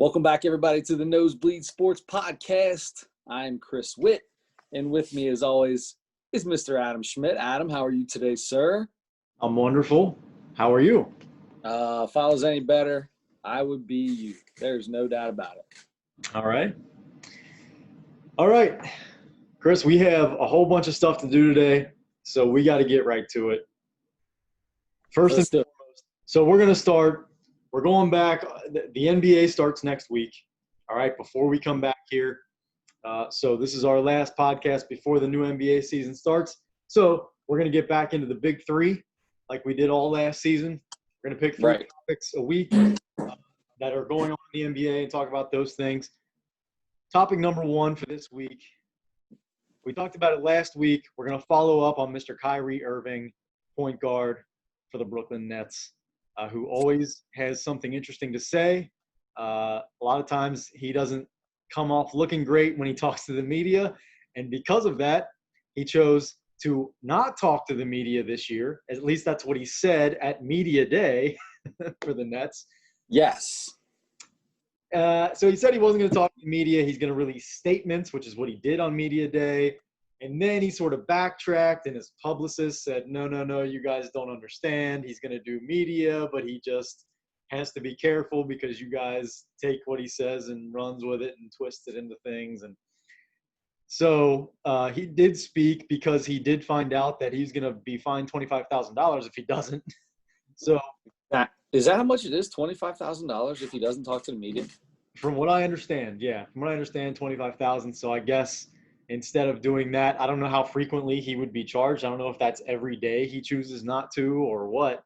Welcome back, everybody, to the Nosebleed Sports Podcast. I'm Chris Witt, and with me, as always, is Mr. Adam Schmidt. Adam, how are you today, sir? I'm wonderful. How are you? If I was any better, I would be you. There's no doubt about it. All right. Chris, we have a whole bunch of stuff to do today, so we got to get right to it. First and foremost, so we're going to start. We're going back. The NBA starts next week, all right, before we come back here. So this is our last podcast before the new NBA season starts. So we're going to get back into the big three like we did all last season. We're going to pick three topics a week that are going on in the NBA and talk about those things. Topic number one for this week, we talked about it last week. We're going to follow up on Mr. Kyrie Irving, point guard for the Brooklyn Nets, who always has something interesting to say. A lot of times he doesn't come off looking great when he talks to the media, and because of that, he chose to not talk to the media this year. At least that's what he said at Media Day for the Nets. Yes. So he said he wasn't going to talk to the media. He's going to release statements, which is what he did on Media Day. And then he sort of backtracked, and his publicist said, no, you guys don't understand. He's going to do media, but he just has to be careful because you guys take what he says and runs with it and twist it into things. And so he did speak because he did find out that he's going to be fined $25,000 if he doesn't. So is that how much it is, $25,000 if he doesn't talk to the media? From what I understand, yeah. From what I understand, $25,000. So I guess instead of doing that, I don't know how frequently he would be charged. I don't know if that's every day he chooses not to or what.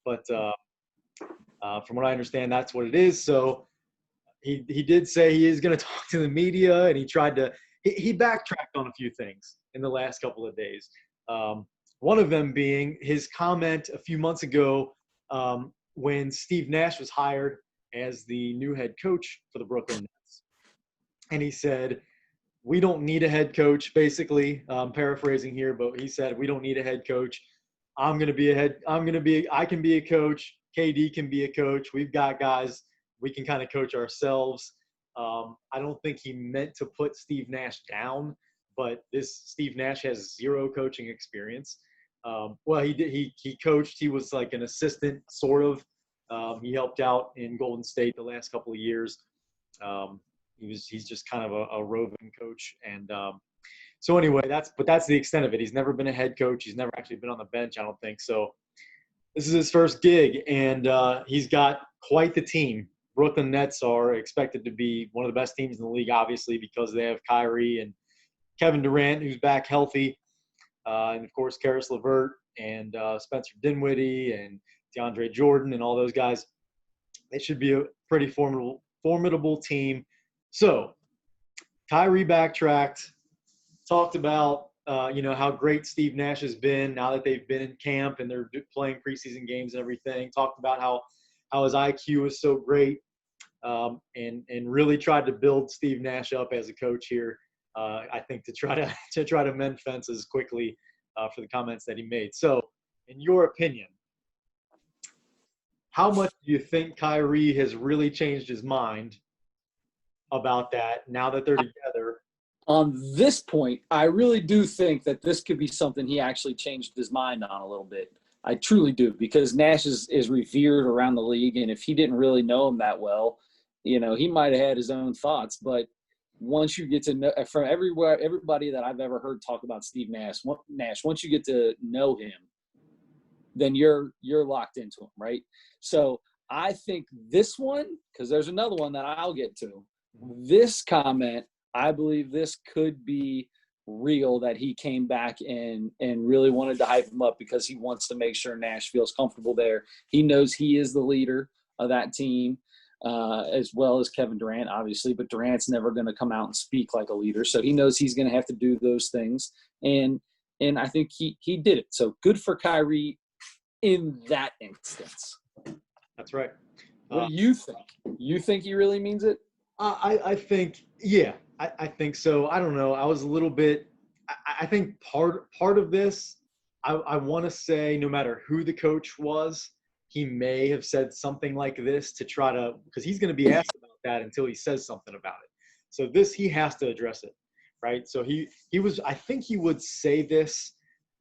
But from what I understand, that's what it is. So he did say he is going to talk to the media, and he backtracked on a few things in the last couple of days. One of them being his comment a few months ago when Steve Nash was hired as the new head coach for the Brooklyn Nets. And he said, we don't need a head coach, basically. I'm paraphrasing here, but he said, we don't need a head coach. I can be a coach. KD can be a coach. We've got guys. We can kind of coach ourselves. I don't think he meant to put Steve Nash down, but Steve Nash has zero coaching experience. Well, he did. He coached. He was like an assistant, sort of. He helped out in Golden State the last couple of years. He's just kind of a roving coach. And so anyway, that's the extent of it. He's never been a head coach. He's never actually been on the bench, I don't think. So this is his first gig, and he's got quite the team. Brooklyn Nets are expected to be one of the best teams in the league, obviously, because they have Kyrie and Kevin Durant, who's back healthy, and, of course, Karis LeVert and Spencer Dinwiddie and DeAndre Jordan and all those guys. They should be a pretty formidable team. So Kyrie backtracked, talked about how great Steve Nash has been now that they've been in camp and they're playing preseason games and everything. Talked about how his IQ is so great, and really tried to build Steve Nash up as a coach here. I think to try to mend fences quickly for the comments that he made. So, in your opinion, how much do you think Kyrie has really changed his mind about that now that they're together? On this point, I really do think that this could be something he actually changed his mind on a little bit. I truly do, because Nash is revered around the league, and if he didn't really know him that well, he might have had his own thoughts. But once you get to know, from everybody that I've ever heard talk about Steve Nash, once you get to know him, then you're locked into him, right? So I think this one, because there's another one that I'll get to, this comment, I believe this could be real, that he came back and really wanted to hype him up because he wants to make sure Nash feels comfortable there. He knows he is the leader of that team, as well as Kevin Durant, obviously, but Durant's never going to come out and speak like a leader. So he knows he's going to have to do those things. And I think he did it. So good for Kyrie in that instance. That's right. What do you think? You think he really means it? I think, yeah, I think so. I don't know. I was a little bit – I think part of this, I want to say no matter who the coach was, he may have said something like this to try to – because he's going to be asked about that until he says something about it. So this, he has to address it, right? So he was, I think he would say this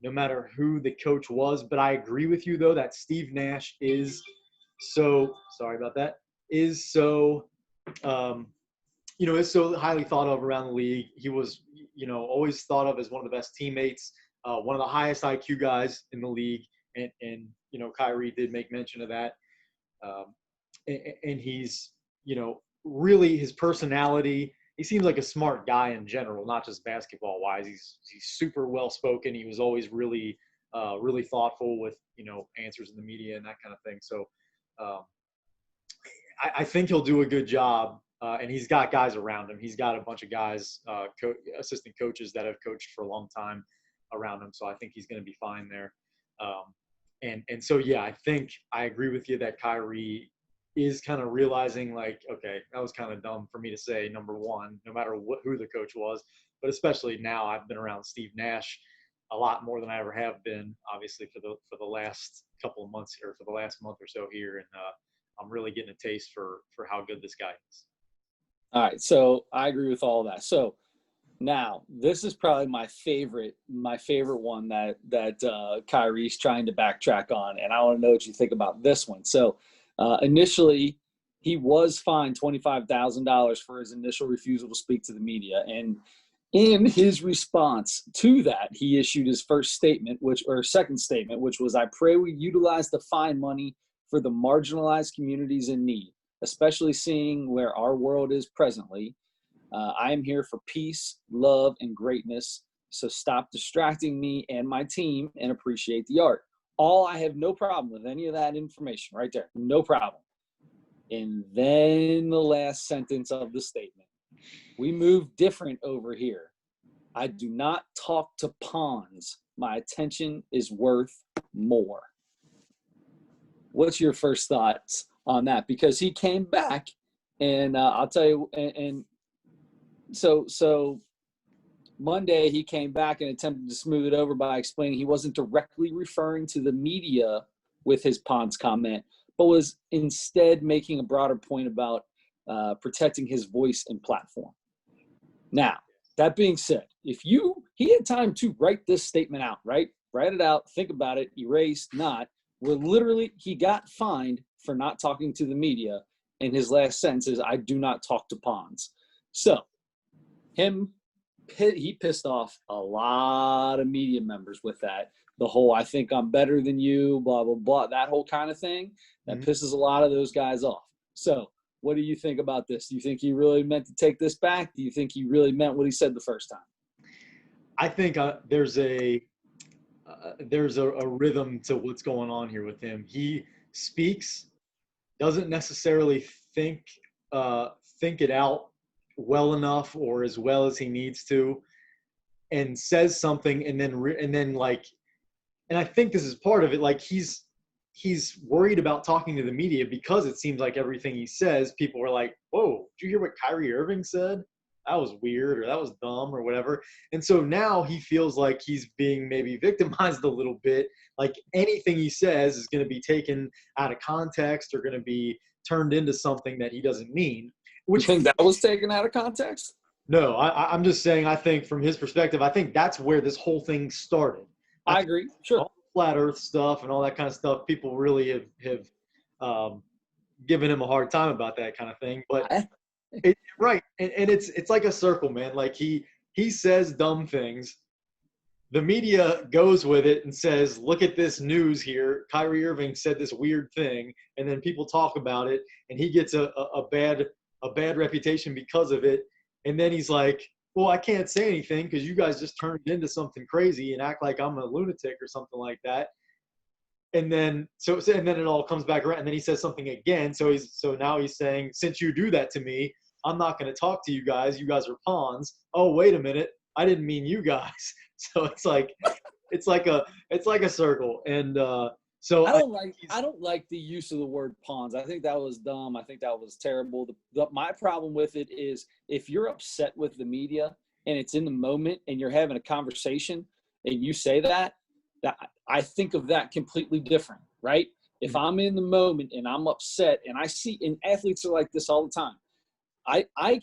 no matter who the coach was, but I agree with you though that Steve Nash is so, sorry about that, is so, is so highly thought of around the league. He was, always thought of as one of the best teammates, one of the highest IQ guys in the league. And Kyrie did make mention of that. And he's, really his personality, he seems like a smart guy in general, not just basketball wise. He's super well spoken. He was always really, really thoughtful with, answers in the media and that kind of thing. So I think he'll do a good job. And he's got guys around him. He's got a bunch of guys, assistant coaches that have coached for a long time around him. So I think he's going to be fine there. And so, yeah, I think I agree with you that Kyrie is kind of realizing like, okay, that was kind of dumb for me to say, number one, no matter who the coach was, but especially now I've been around Steve Nash a lot more than I ever have been, obviously for the last couple of months here, for the last month or so here. And I'm really getting a taste for how good this guy is. All right. So I agree with all that. So now this is probably my favorite one that Kyrie's trying to backtrack on. And I want to know what you think about this one. So initially he was fined $25,000 for his initial refusal to speak to the media. And in his response to that, he issued his second statement, which was, "I pray we utilize the fine money for the marginalized communities in need, especially seeing where our world is presently. I am here for peace, love, and greatness. So stop distracting me and my team and appreciate the art." I have no problem with any of that information right there. No problem. And then the last sentence of the statement: "We move different over here. I do not talk to pawns. My attention is worth more." What's your first thoughts on that? Because he came back, and I'll tell you, and so Monday he came back and attempted to smooth it over by explaining he wasn't directly referring to the media with his Pons comment, but was instead making a broader point about protecting his voice and platform. Now, that being said, he had time to write this statement out, right? Write it out, think about it, erase, not. Where literally he got fined for not talking to the media, and his last sentence is, "I do not talk to pawns." So he pissed off a lot of media members with that. The whole "I think I'm better than you," blah, blah, blah, that whole kind of thing, that pisses a lot of those guys off. So what do you think about this? Do you think he really meant to take this back? Do you think he really meant what he said the first time? I think there's a rhythm to what's going on here with him. He speaks, doesn't necessarily think it out well enough or as well as he needs to, and says something, and then I think this is part of it. Like he's worried about talking to the media because it seems like everything he says, people are like, "Whoa, did you hear what Kyrie Irving said? That was weird," or "that was dumb," or whatever. And so now he feels like he's being maybe victimized a little bit. Like anything he says is going to be taken out of context or going to be turned into something that he doesn't mean. You think that was taken out of context? No, I'm just saying, I think from his perspective, I think that's where this whole thing started. I agree. Sure. All the flat earth stuff and all that kind of stuff, people really have given him a hard time about that kind of thing. But right. And it's like a circle, man. Like he says dumb things. The media goes with it and says, "Look at this news here. Kyrie Irving said this weird thing." And then people talk about it, and he gets a bad reputation because of it. And then he's like, "Well, I can't say anything because you guys just turned it into something crazy and act like I'm a lunatic or something like that." And then and then it all comes back around, and then he says something again. So now he's saying, "Since you do that to me, I'm not going to talk to you guys. You guys are pawns." Oh, wait a minute, I didn't mean you guys. So it's like a circle. And so I don't like the use of the word pawns. I think that was dumb. I think that was terrible. My problem with it is if you're upset with the media and it's in the moment and you're having a conversation and you say that I think of that completely different, right? If I'm in the moment and I'm upset, and I see, and athletes are like this all the time. I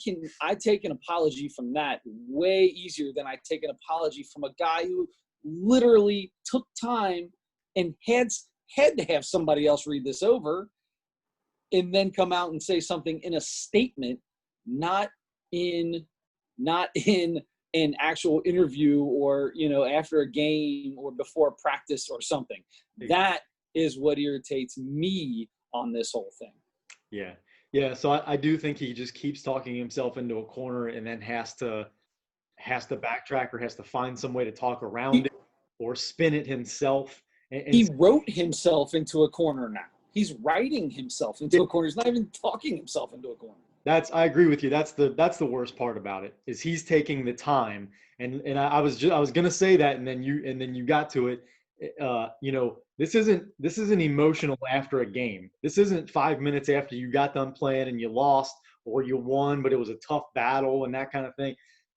take an apology from that way easier than I take an apology from a guy who literally took time and had to have somebody else read this over and then come out and say something in a statement, not in an actual interview or, after a game or before practice or something. That is what irritates me on this whole thing. Yeah. Yeah. So I do think he just keeps talking himself into a corner and then has to backtrack or has to find some way to talk around it or spin it himself. And he wrote himself into a corner now. He's writing himself into a corner. He's not even talking himself into a corner. I agree with you. That's the worst part about it is he's taking the time. And I was gonna say that, and then you got to it. This isn't emotional after a game. This isn't 5 minutes after you got done playing and you lost or you won, but it was a tough battle and that kind of thing.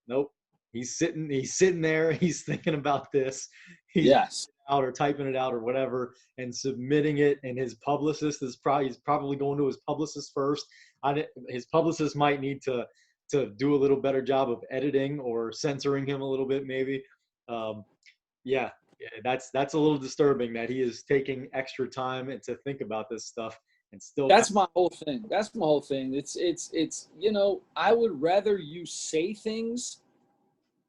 Nope. He's sitting there. He's thinking about this. He's out or typing it out or whatever and submitting it. And his publicist he's probably going to his publicist first. His publicist might need to do a little better job of editing or censoring him a little bit, maybe. That's a little disturbing that he is taking extra time and to think about this stuff and still. That's my whole thing. It's I would rather you say things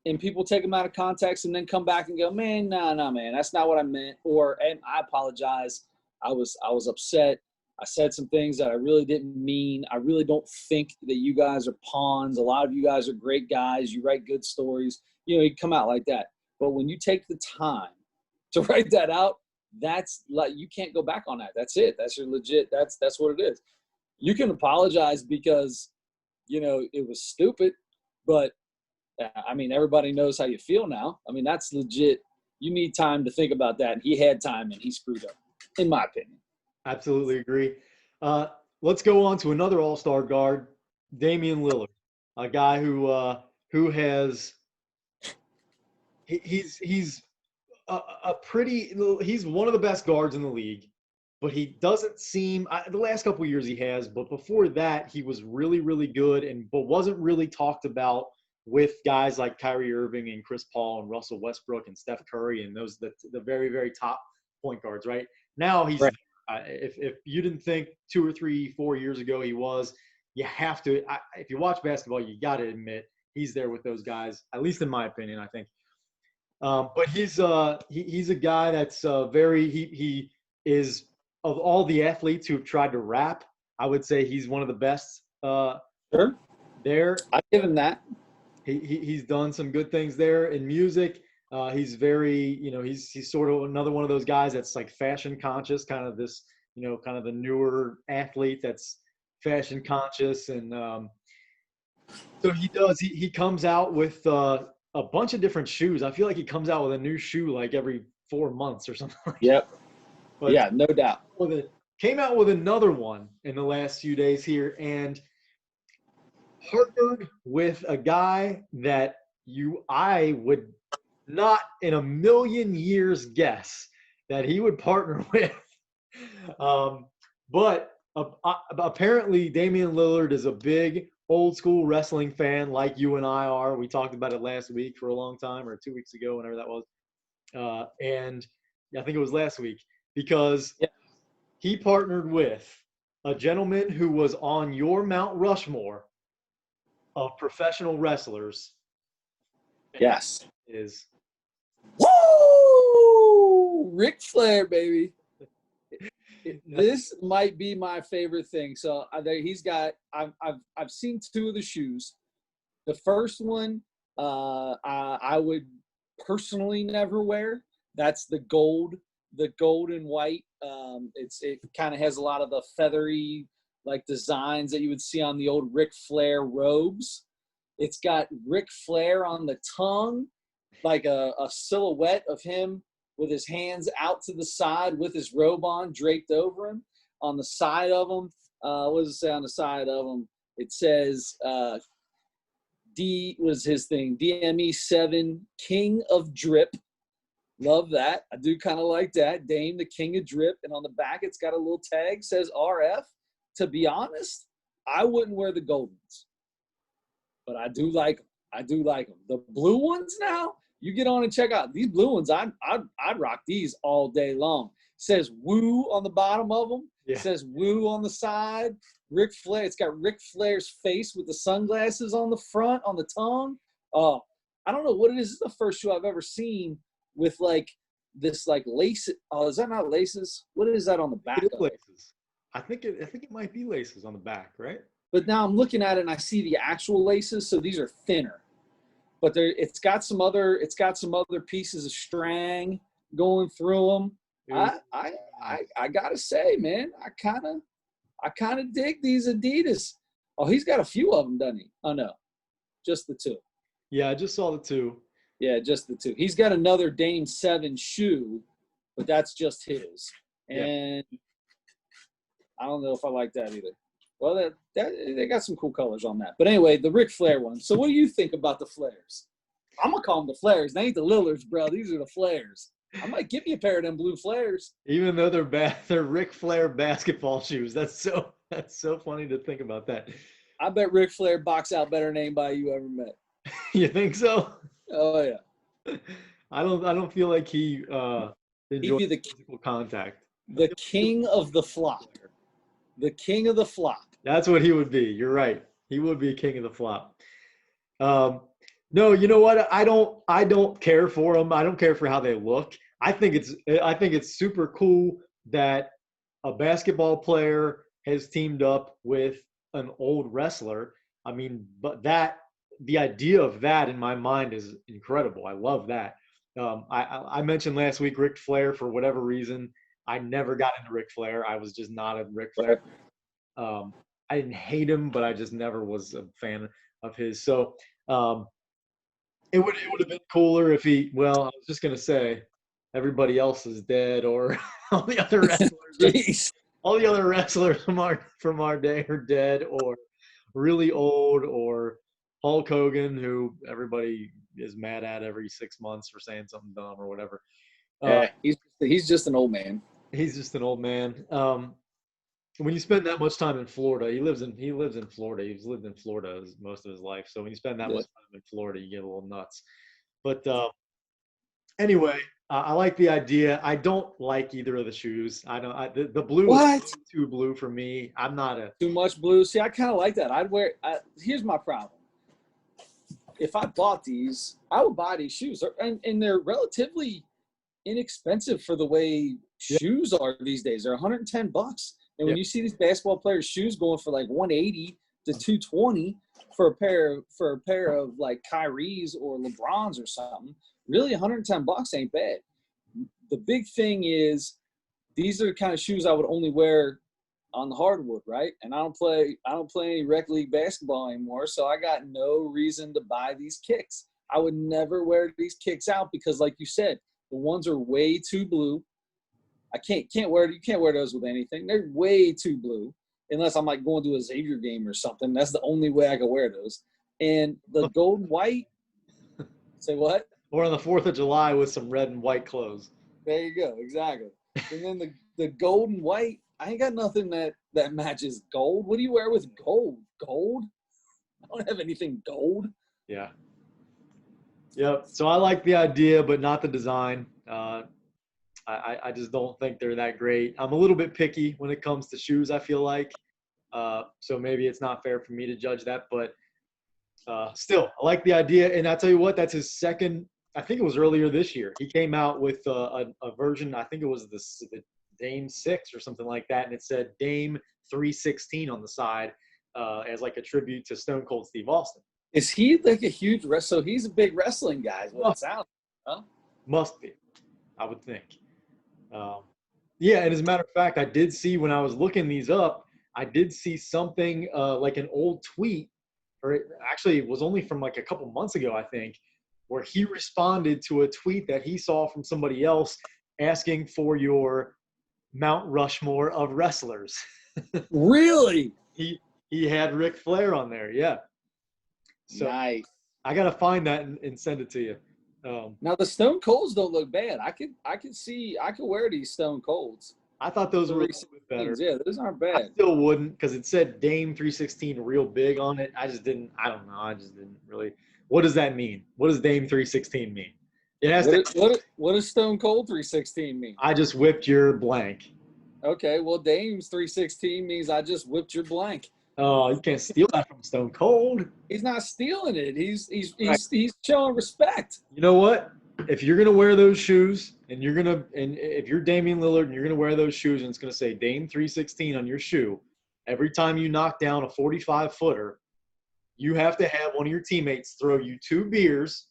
and people take them out of context and then come back and go, man, nah, man, that's not what I meant. And I apologize. I was upset. I said some things that I really didn't mean. I really don't think that you guys are pawns. A lot of you guys are great guys. You write good stories. You come out like that. But when you take the time to write that out, that's like, you can't go back on that. That's it. That's your legit. That's what it is. You can apologize because, it was stupid, but everybody knows how you feel now. That's legit. You need time to think about that. And he had time and he screwed up, in my opinion. Absolutely agree. Let's go on to another all-star guard, Damian Lillard, a guy who has he's he's one of the best guards in the league, but he doesn't seem the last couple of years he has, but before that he was really, really good but wasn't really talked about with guys like Kyrie Irving and Chris Paul and Russell Westbrook and Steph Curry and those the very, very top point guards. Right now he's. Right. If you didn't think 2 or 3, 4 years ago he was, you have to. If you watch basketball, you got to admit he's there with those guys. At least in my opinion, I think. But he's a guy that's he is of all the athletes who've tried to rap. I would say he's one of the best. Sure. There, I give him that. He's done some good things there in music. He's very, he's sort of another one of those guys that's like fashion conscious, kind of this, kind of the newer athlete that's fashion conscious. And so he comes out with a bunch of different shoes. I feel like he comes out with a new shoe like every 4 months or something. Yep. But yeah, no doubt. Came out with another one in the last few days here and partnered with a guy that I would not in a million years guess that he would partner with. But apparently Damian Lillard is a big old school wrestling fan like you and I are. We talked about it last week for a long time, or 2 weeks ago, whenever that was. And I think it was last week because he partnered with a gentleman who was on your Mount Rushmore of professional wrestlers. Yes. Is Woo! Ric Flair, baby. This might be my favorite thing. So he's got. I've seen 2 of the shoes. The first one, I would personally never wear. That's the gold and white. It kind of has a lot of the feathery like designs that you would see on the old Ric Flair robes. It's got Ric Flair on the tongue, like a silhouette of him with his hands out to the side with his robe on, draped over him. On the side of him, what does it say on the side of him? It says D was his thing, DME7, King of Drip. Love that. I do kind of like that. Dame, the King of Drip. And on the back, it's got a little tag, says RF. To be honest, I wouldn't wear the gold ones. but I do like them. The blue ones now, you get on and check out these blue ones. I'd rock these all day long. Says Woo on the bottom of them. Yeah. Says Woo on the side. Ric Flair. It's got Ric Flair's face with the sunglasses on the front, on the tongue. Oh, I don't know what it is. This is the first shoe I've ever seen with like this like lace. Oh, is that not laces? What is that on the back? It is laces. I think it might be laces on the back, right? But now I'm looking at it and I see the actual laces, so these are thinner. But it's got some other pieces of string going through them. I gotta say, man, I kind of dig these Adidas. Oh, he's got a few of them, doesn't he? Oh no, just the two. Yeah, I just saw the two. Yeah, just the two. He's got another Dame 7 shoe, but that's just his. And I don't know if I like that either. Well, they got some cool colors on that. But anyway, the Ric Flair one. So what do you think about the Flairs? I'm going to call them the Flairs. They ain't the Lillards, bro. These are the Flairs. I might give you a pair of them blue Flairs. Even though they're Ric Flair basketball shoes. That's so funny to think about that. I bet Ric Flair box out better than anybody you ever met. You think so? Oh, yeah. I don't feel like he enjoys the physical contact. The king of the flop. The king of the flop. That's what he would be. You're right. He would be king of the flop. No, you know what? I don't care for them. I don't care for how they look. I think it's super cool that a basketball player has teamed up with an old wrestler. I mean, but the idea of that in my mind is incredible. I love that. I mentioned last week Ric Flair. For whatever reason, I never got into Ric Flair. I was just not a Ric Flair. I didn't hate him, but I just never was a fan of his. So it would have been cooler if he. Well, I was just gonna say everybody else is dead, or all the other wrestlers. All the other wrestlers from our day are dead, or really old, or Hulk Hogan, who everybody is mad at every 6 months for saying something dumb or whatever. Yeah, he's just an old man. He's just an old man. When you spend that much time in Florida, he lives in Florida. He's lived in Florida most of his life. So when you spend that much time in Florida, you get a little nuts. But anyway, I like the idea. I don't like either of the shoes. The blue is too blue for me. I'm not too much blue. See, I kind of like that. Here's my problem. If I bought these, I would buy these shoes, and they're relatively inexpensive for the way shoes are these days. They're $110. And when you see these basketball players' shoes going for like $180 to $220 for a pair of like Kyrie's or LeBron's or something, really $110 ain't bad. The big thing is these are the kind of shoes I would only wear on the hardwood, right? And I don't play any rec league basketball anymore, so I got no reason to buy these kicks. I would never wear these kicks out because, like you said, the ones are way too blue. You can't wear those with anything. They're way too blue, unless I'm like going to a Xavier game or something. That's the only way I can wear those. And the gold and white. Say what? Or on the 4th of July with some red and white clothes. There you go, exactly. And then the gold and white. I ain't got nothing that matches gold. What do you wear with gold? Gold? I don't have anything gold. Yeah. Yep. So I like the idea, but not the design. I just don't think they're that great. I'm a little bit picky when it comes to shoes, I feel like. So maybe it's not fair for me to judge that. But still, I like the idea. And I'll tell you what, that's his second – I think it was earlier this year. He came out with a version – I think it was the Dame 6 or something like that, and it said Dame 316 on the side as like a tribute to Stone Cold Steve Austin. Is he like a huge wrestler? So he's a big wrestling guy is what it sounds like, huh? Must be, I would think. Yeah, and as a matter of fact, I did see when I was looking these up, I did see something like an old tweet, or it was only from like a couple months ago, I think, where he responded to a tweet that he saw from somebody else asking for your Mount Rushmore of wrestlers. Really? He had Ric Flair on there, yeah. So nice. I gotta find that and send it to you. Now the Stone Colds don't look bad. I could wear these Stone Colds. I thought those were a little bit better. Yeah, those aren't I bad. still wouldn't because it said Dame 316 real big on it. I just didn't. I don't know. I just didn't really. What does that mean? What does Dame 316 mean? It has to. What does Stone Cold 316 mean? I just whipped your blank. Okay, well, Dame's 316 means I just whipped your blank. Oh, you can't steal that from Stone Cold. He's not stealing it. He's showing respect. You know what? If you're gonna wear those shoes, and if you're Damian Lillard and you're gonna wear those shoes, and it's gonna say Dame 316 on your shoe, every time you knock down a 45-footer, you have to have one of your teammates throw you 2 beers.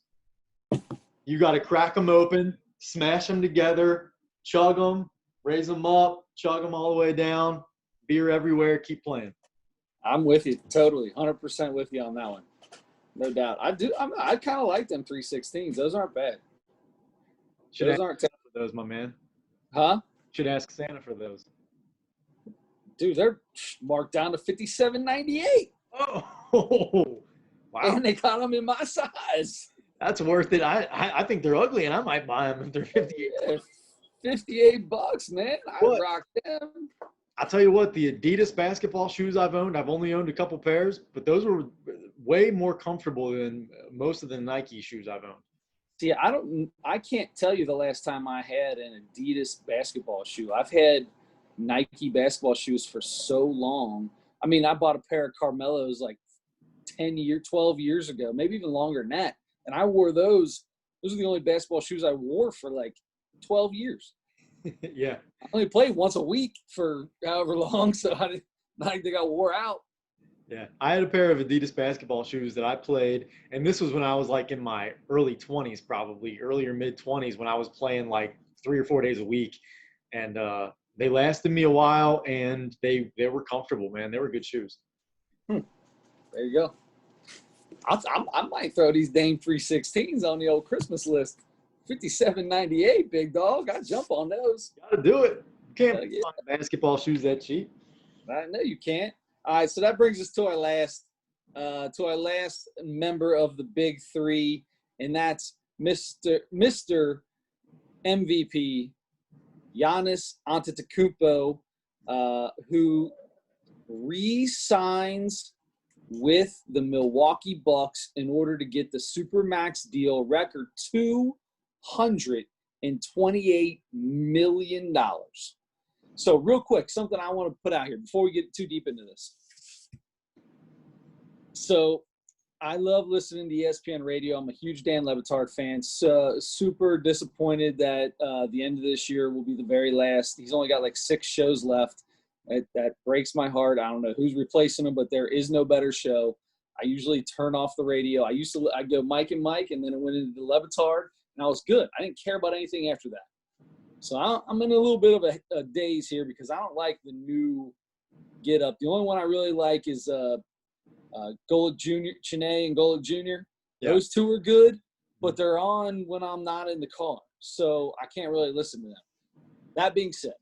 You got to crack them open, smash them together, chug them, raise them up, chug them all the way down, beer everywhere, keep playing. I'm with you totally, 100% with you on that one, no doubt. I kind of like them 316s. Those aren't bad. Those aren't Santa for those, my man. Huh? Should ask Santa for those. Dude, they're marked down to $57.98. Oh, wow! And they got them in my size. That's worth it. I think they're ugly, and I might buy them if they're 58. Yeah, $58, man. I rock them. I'll tell you what, the Adidas basketball shoes I've only owned a couple pairs, but those were way more comfortable than most of the Nike shoes I've owned. See, I can't tell you the last time I had an Adidas basketball shoe. I've had Nike basketball shoes for so long. I mean, I bought a pair of Carmelos like 12 years ago, maybe even longer than that. And I wore those. Those are the only basketball shoes I wore for like 12 years. Yeah. I only played once a week for however long, so I think they got wore out. Yeah. I had a pair of Adidas basketball shoes that I played, and this was when I was like in my early 20s, probably earlier mid-20s, when I was playing like 3 or 4 days a week. And they lasted me a while, and they were comfortable, man. They were good shoes. There you go. I might throw these Dame 316s on the old Christmas list. $57.98, big dog. I jump on those. Gotta do it. You can't find basketball shoes that cheap. I know you can't. All right, so that brings us to our last member of the big three, and that's Mr. MVP, Giannis Antetokounmpo, who re-signs with the Milwaukee Bucks in order to get the Supermax deal, record $228 million. So real quick, something I want to put out here before we get too deep into this. So I love listening to ESPN radio. I'm a huge Dan Le Batard fan. So super disappointed that the end of this year will be the very last. He's only got like 6 shows left. That breaks my heart. I don't know who's replacing him, but there is no better show. I usually turn off the radio. I'd go Mike and Mike, and then it went into the Le Batard, and I was good. I didn't care about anything after that. So I'm in a little bit of a daze here because I don't like the new get up. The only one I really like is Golick Jr., Chiney and Golick Jr. Yeah. Those two are good, but they're on when I'm not in the car, so I can't really listen to them. That being said,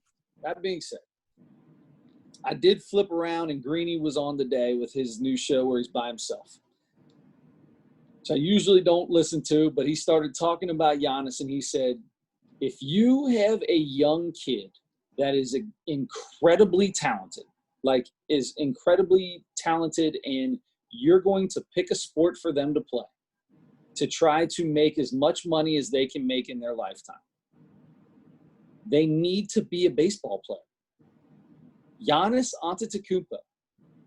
I did flip around, and Greeny was on today with his new show where he's by himself. So I usually don't listen to, but he started talking about Giannis, and he said, if you have a young kid that is incredibly talented, and you're going to pick a sport for them to play to try to make as much money as they can make in their lifetime, they need to be a baseball player. Giannis Antetokounmpo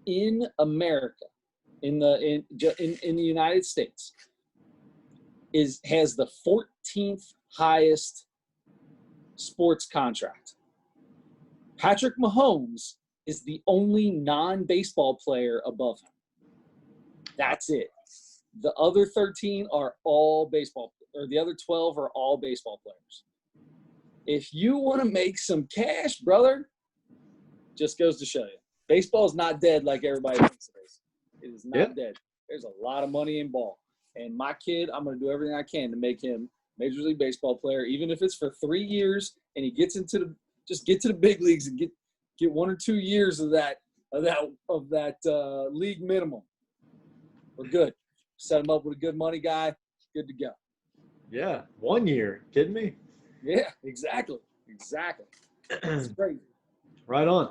in America, in the United States, has the 14th highest sports contract. Patrick Mahomes is the only non-baseball player above him. That's it. The other 13 are all baseball, or the other 12 are all baseball players. If you want to make some cash, brother, just goes to show you. Baseball is not dead like everybody thinks it is. It is not dead. There's a lot of money in ball. And my kid, I'm going to do everything I can to make him Major League Baseball player, even if it's for 3 years and he gets get to the big leagues and get 1 or 2 years of that league minimum. We're good. Set him up with a good money guy. Good to go. Yeah, 1 year. Kidding me? Yeah, exactly. It's crazy. Right on.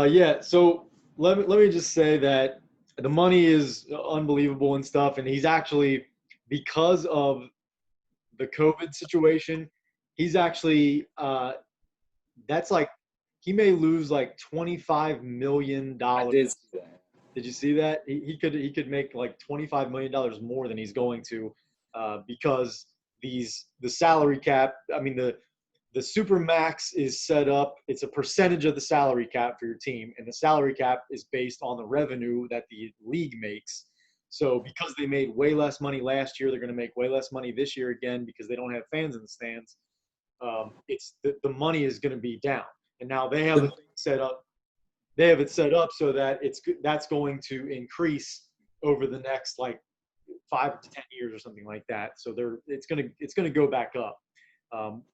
Yeah. So let me just say that the money is unbelievable and stuff, and he's actually, because of the COVID situation, he's actually that's like he may lose like $25 million. I did see that. Did you see that? He could make like $25 million more than he's going to, because the salary cap. I mean the super max is set up. It's a percentage of the salary cap for your team, and the salary cap is based on the revenue that the league makes. So because they made way less money last year, they're going to make way less money this year again because they don't have fans in the stands. It's the money is going to be down, and now they have it set up. They have it set up so that that's going to increase over the next like 5 to 10 years or something like that. So it's gonna go back up,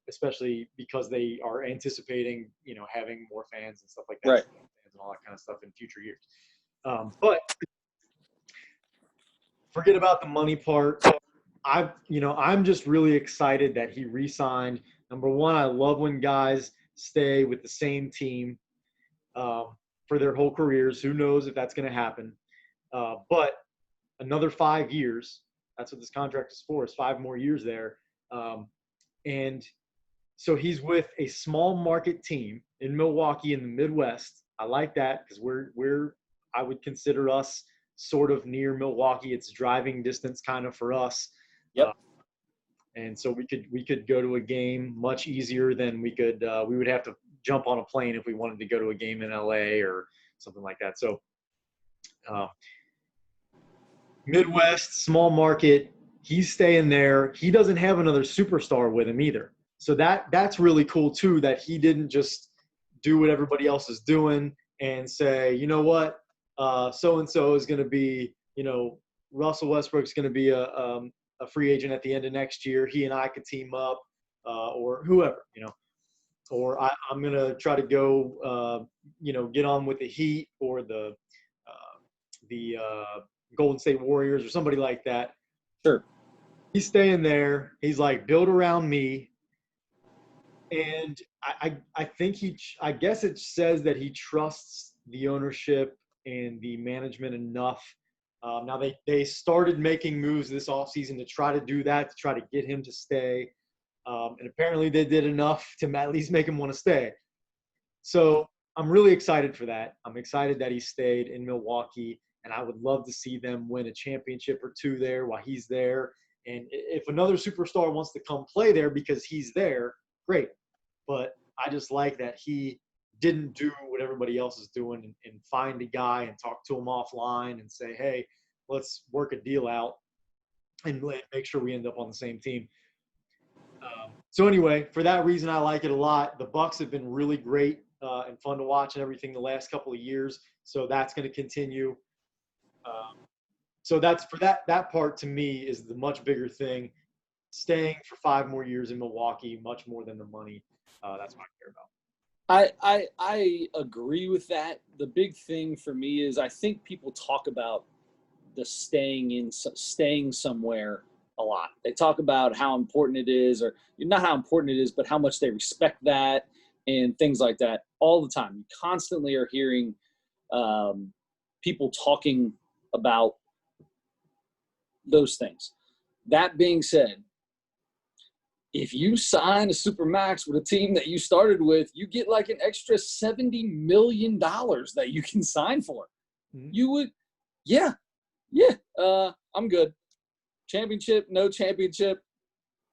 especially because they are anticipating having more fans and stuff like that, Right. and all that kind of stuff in future years. But forget about the money part. I'm just really excited that he re-signed. Number one, I love when guys stay with the same team for their whole careers. Who knows if that's going to happen? But another 5 years. That's what this contract is for. Is 5 more years there. And so he's with a small market team in Milwaukee in the Midwest. I like that because I would consider us sort of near Milwaukee. It's driving distance kind of for us. Yep. And so we could go to a game much easier than we would have to jump on a plane if we wanted to go to a game in LA or something like that. So Midwest, small market, he's staying there. He doesn't have another superstar with him either. So that's really cool too, that he didn't just do what everybody else is doing and say, you know what, so-and-so is going to be, Russell Westbrook's going to be a free agent at the end of next year. He and I could team up, or whoever, or I'm going to try to go, get on with the Heat or the Golden State Warriors or somebody like that. Sure. He's staying there. He's like, build around me. And I think I guess it says that he trusts the ownership and the management enough. Now they started making moves this offseason to try to do that, to try to get him to stay. And apparently they did enough to at least make him want to stay. So I'm really excited for that. I'm excited that he stayed in Milwaukee, and I would love to see them win a championship or two there while he's there. And if another superstar wants to come play there because he's there, great. But I just like that he didn't do what everybody else is doing and find a guy and talk to him offline and say, hey, let's work a deal out and make sure we end up on the same team. So anyway, for that reason, I like it a lot. The Bucks have been really great and fun to watch and everything the last couple of years. So that's going to continue. So that's for that part to me is the much bigger thing. Staying for 5 more years in Milwaukee, much more than the money. That's what I care about. I agree with that. The big thing for me is I think people talk about the staying somewhere a lot. They talk about how important it is, or not how important it is, but how much they respect that and things like that all the time. You constantly are hearing people talking about those things. That being said, if you sign a supermax with a team that you started with, you get like an extra $70 million that you can sign for. Mm-hmm. You would, yeah, I'm good. Championship, no championship.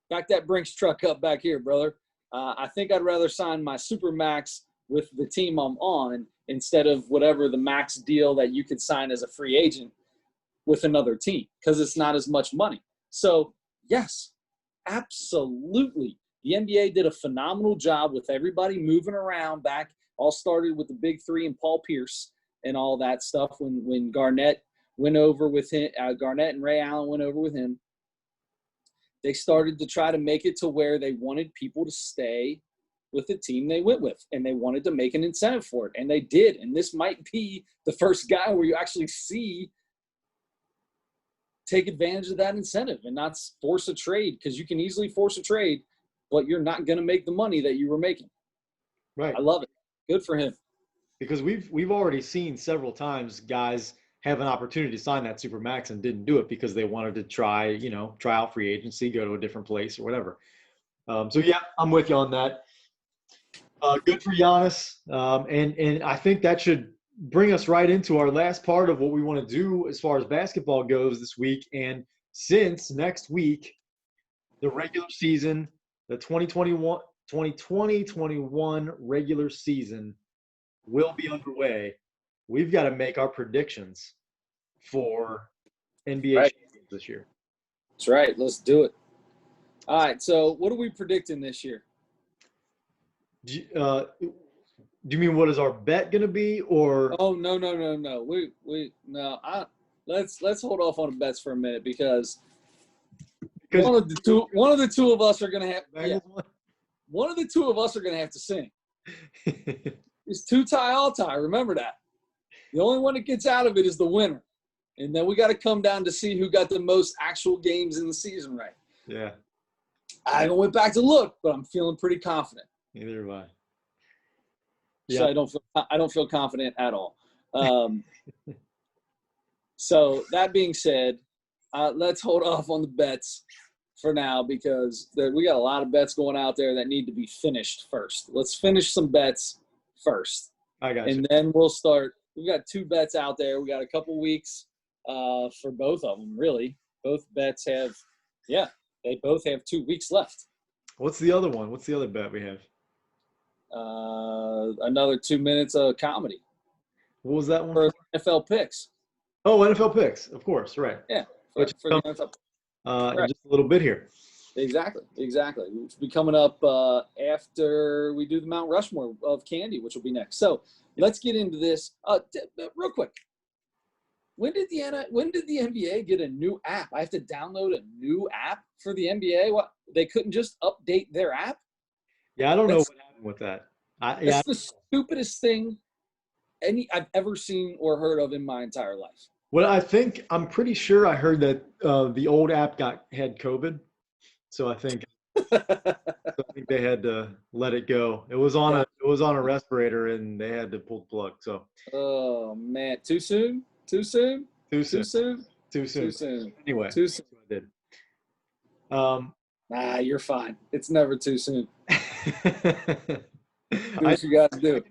Back that Brinks truck up back here, brother. I think I'd rather sign my supermax with the team I'm on instead of whatever the max deal that you could sign as a free agent with another team, because it's not as much money. So, yes, absolutely. The NBA did a phenomenal job with everybody moving around back. All started with the big three and Paul Pierce and all that stuff when Garnett went over with him. Garnett and Ray Allen went over with him. They started to try to make it to where they wanted people to stay with the team they went with, and they wanted to make an incentive for it, and they did. And this might be the first guy where you actually see take advantage of that incentive and not force a trade, because you can easily force a trade, but you're not going to make the money that you were making. Right. I love it. Good for him. because we've already seen several times guys have an opportunity to sign that super max and didn't do it because they wanted to try out free agency, go to a different place or whatever. So yeah, I'm with you on that. Good for Giannis, and I think that should bring us right into our last part of what we want to do as far as basketball goes this week. And since next week, the regular season, the 2020-21 regular season will be underway, we've got to make our predictions for NBA Right. champions this year. That's right. Let's do it. All right. So what are we predicting this year? Do you mean what is our bet going to be, or? Oh, no. Let's hold off on the bets for a minute because one of the two of us are going to have one of the two of us are going to have to sing. It's two tie, all tie. Remember that. The only one that gets out of it is the winner. And then we got to come down to see who got the most actual games in the season right. Yeah. I haven't went back to look, but I'm feeling pretty confident. Neither have I. Yeah. So I don't feel confident at all. So that being said, let's hold off on the bets for now because we got a lot of bets going out there that need to be finished first. Let's finish some bets first. I got you. And then we'll start. We've got 2 bets out there. We got a couple weeks for both of them, really. Both bets they both have 2 weeks left. What's the other one? What's the other bet we have? Another 2 minutes of comedy. What was that one? For NFL picks. Oh, NFL picks, of course, right. Yeah, for the NFL. Right. In just a little bit here. Exactly. Which will be coming up after we do the Mount Rushmore of candy, which will be next. So let's get into this real quick. When did the NBA get a new app? I have to download a new app for the NBA. What? They couldn't just update their app? Yeah, I don't know what happened with that. That's the stupidest thing I've ever seen or heard of in my entire life. Well, I'm pretty sure I heard that the old app had COVID, so I think they had to let it go. It was on a respirator, and they had to pull the plug. So. Oh man, too soon. Anyway, too soon. I did. You're fine. It's never too soon. Do what you got to do.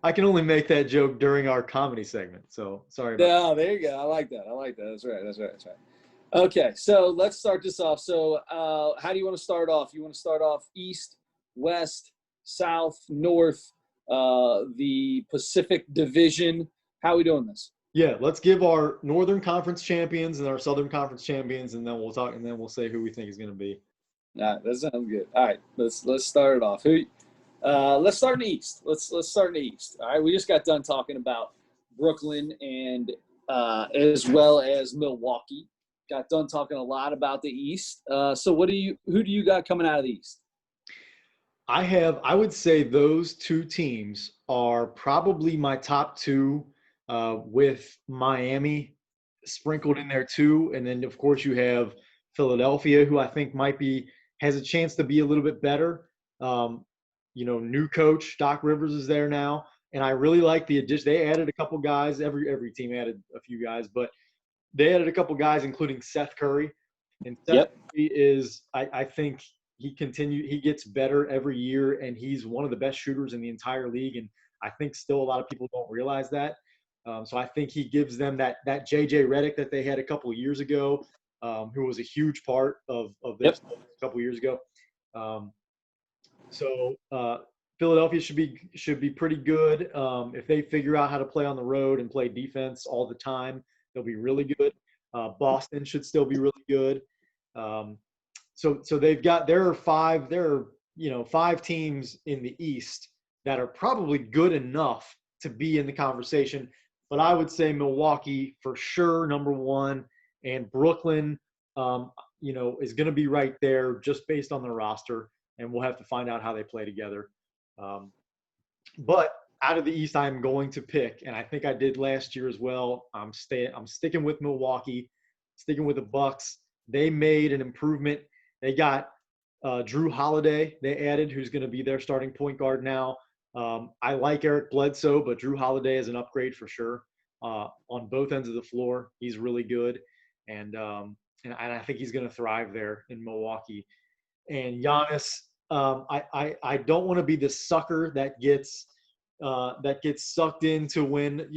I can only make that joke during our comedy segment. So sorry about that. There you go. I like that. That's right. Okay, so let's start this off. So how do you want to start off? You want to start off east, west, south, north, the Pacific Division? How are we doing this? Yeah, let's give our Northern Conference champions and our Southern Conference champions, and then we'll talk, and then we'll say who we think is going to be. All right, that sounds good. All right, let's start it off. Let's start in the East. Let's start in the East. All right, we just got done talking about Brooklyn and as well as Milwaukee. Got done talking a lot about the East. So who do you got coming out of the East? I would say those 2 teams are probably my top 2, with Miami sprinkled in there too. And then of course you have Philadelphia, who I think has a chance to be a little bit better. New coach Doc Rivers is there now, and I really like the addition. They added a couple guys. Every team added a few guys, but they added a couple guys, including Seth Curry. And Seth Curry is, I think he gets better every year, and he's one of the best shooters in the entire league. And I think still a lot of people don't realize that. So I think he gives them that JJ Redick that they had a couple of years ago, who was a huge part of this a couple of years ago. So Philadelphia should be pretty good. If they figure out how to play on the road and play defense all the time, they'll be really good. Boston should still be really good. So there are 5 teams in the East that are probably good enough to be in the conversation. But I would say Milwaukee for sure, number 1, and Brooklyn, is going to be right there just based on the roster, and we'll have to find out how they play together. But out of the East, I'm going to pick, and I think I did last year as well. I'm sticking with Milwaukee, sticking with the Bucks. They made an improvement. They got Drew Holiday. They added, who's going to be their starting point guard now. I like Eric Bledsoe, but Drew Holiday is an upgrade for sure. On both ends of the floor, he's really good, and I think he's going to thrive there in Milwaukee. And Giannis, I don't want to be the sucker that gets sucked into when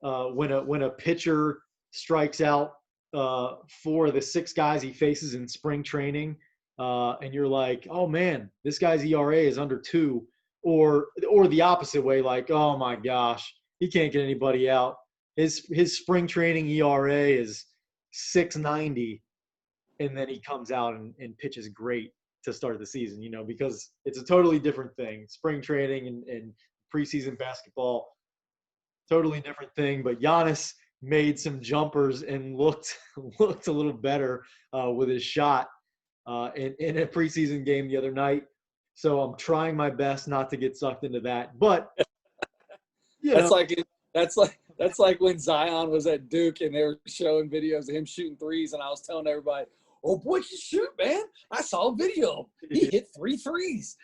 when a pitcher strikes out for the 6 guys he faces in spring training, and you're like, oh man, this guy's ERA is under 2, or the opposite way, like, oh my gosh, he can't get anybody out. His spring training ERA is 6.90, and then he comes out and pitches great to start the season, because it's a totally different thing. Spring training and preseason basketball, totally different thing. But Giannis made some jumpers and looked a little better with his shot in a preseason game the other night. So I'm trying my best not to get sucked into that. But that's like when Zion was at Duke and they were showing videos of him shooting threes, and I was telling everybody, "Oh boy, he can shoot, man! I saw a video. He hit 3 threes.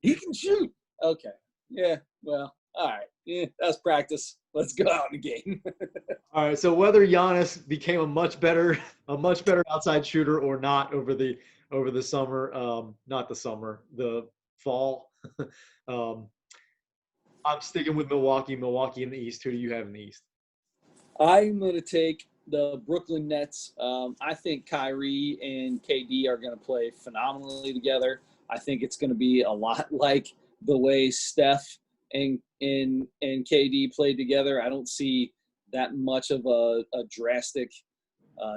He can shoot." Okay, yeah, well, all right, yeah, that's practice. Let's go out in the game. All right. So whether Giannis became a much better outside shooter or not over the summer, not the summer, the fall. I'm sticking with Milwaukee in the East. Who do you have in the East? I'm going to take the Brooklyn Nets. I think Kyrie and KD are going to play phenomenally together. I think it's going to be a lot like the way Steph and KD played together. I don't see that much of a drastic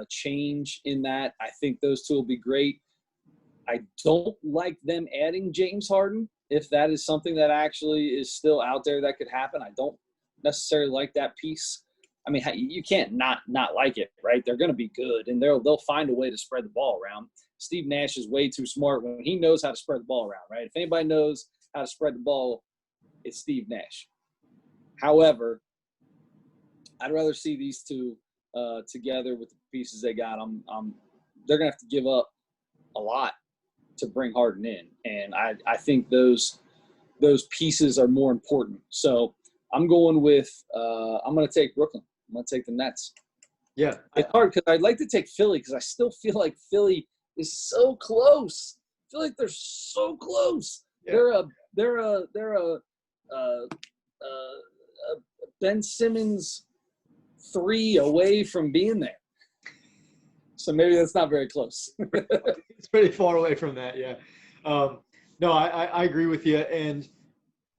change in that. I think those two will be great. I don't like them adding James Harden. If that is something that actually is still out there that could happen, I don't necessarily like that piece. I mean, you can't not like it, right? They're going to be good, and they'll find a way to spread the ball around. Steve Nash is way too smart when he knows how to spread the ball around, right? If anybody knows how to spread the ball, it's Steve Nash. However, I'd rather see these two together with the pieces they got. They're going to have to give up a lot to bring Harden in, and I think those pieces are more important. So I'm going with I'm going to take Brooklyn. I'm going to take the Nets. Yeah, it's hard because I'd like to take Philly because I still feel like Philly is so close. I feel like they're so close. Yeah. They're a Ben Simmons 3 away from being there. So maybe that's not very close. It's pretty far away from that, yeah. No, I agree with you. And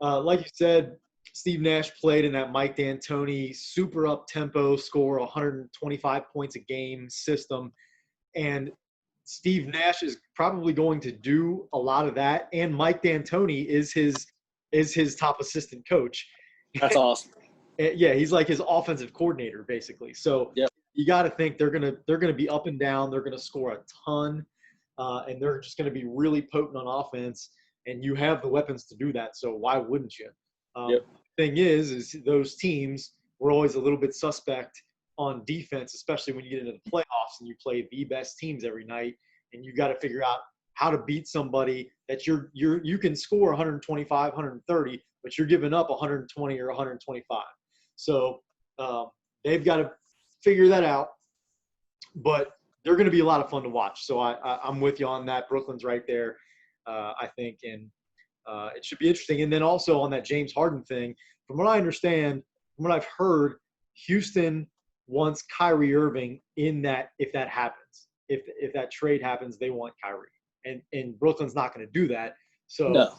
like you said, Steve Nash played in that Mike D'Antoni super up-tempo, score 125 points a game system. And Steve Nash is probably going to do a lot of that. And Mike D'Antoni is his top assistant coach. That's awesome. Yeah, he's like his offensive coordinator, basically. So yep. You got to think they're gonna be up and down. They're gonna score a ton, and they're just gonna be really potent on offense. And you have the weapons to do that. So why wouldn't you? Yep. Thing is those teams were always a little bit suspect on defense, especially when you get into the playoffs and you play the best teams every night, and you got to figure out how to beat somebody that you can score 125, 130, but you're giving up 120 or 125. So they've got to figure that out, but they're going to be a lot of fun to watch. So I'm with you on that. Brooklyn's right there, I think, and it should be interesting. And then also on that James Harden thing, from what I understand, from what I've heard, Houston wants Kyrie Irving in that if that happens. If that trade happens, they want Kyrie. And Brooklyn's not going to do that. So no.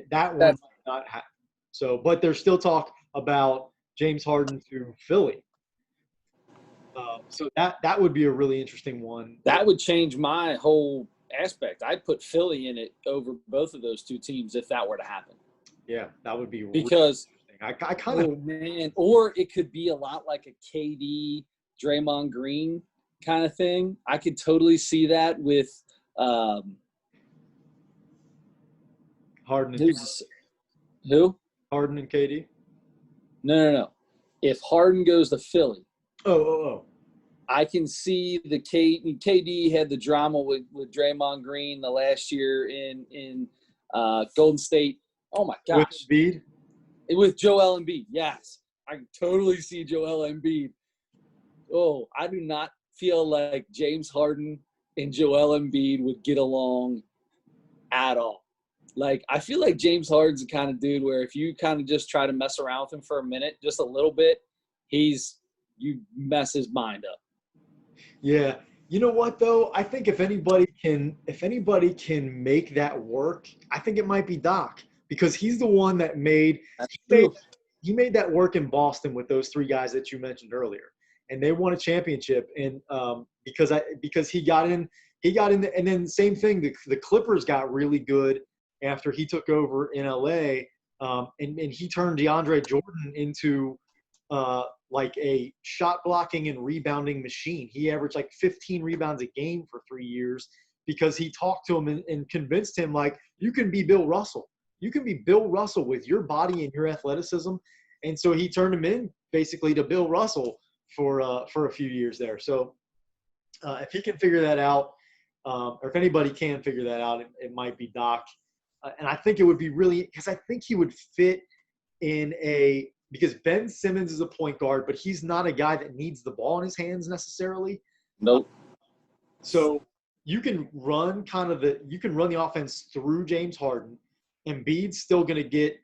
That one might not happen. So, but there's still talk about James Harden to Philly. So that would be a really interesting one. That would change my whole aspect. I'd put Philly in it over both of those two teams if that were to happen. Yeah, that would be because really I kind of man, or it could be a lot like a KD, Draymond Green kind of thing. I could totally see that with Harden and who? Harden and KD? No. If Harden goes to Philly. Oh. I can see the KD had the drama with Draymond Green the last year in Golden State. Oh my gosh. With Embiid? With Joel Embiid, yes. I can totally see Joel Embiid. Oh, I do not feel like James Harden and Joel Embiid would get along at all. Like, I feel like James Harden's the kind of dude where if you kind of just try to mess around with him for a minute, just a little bit, you mess his mind up. Yeah. You know what though? I think if anybody can make that work, I think it might be Doc, because he's the one that made that work in Boston with those three guys that you mentioned earlier, and they won a championship. And because he got in, and then same thing. The Clippers got really good after he took over in LA, and he turned DeAndre Jordan into like a shot blocking and rebounding machine. He averaged like 15 rebounds a game for 3 years because he talked to him and convinced him, like, you can be Bill Russell. You can be Bill Russell with your body and your athleticism. And so he turned him in basically to Bill Russell for a few years there. So if he can figure that out, or if anybody can figure that out, it might be Doc. And I think it would be really, because I think he would fit in because Ben Simmons is a point guard, but he's not a guy that needs the ball in his hands necessarily. Nope. So you can run the offense through James Harden. Embiid's still going to get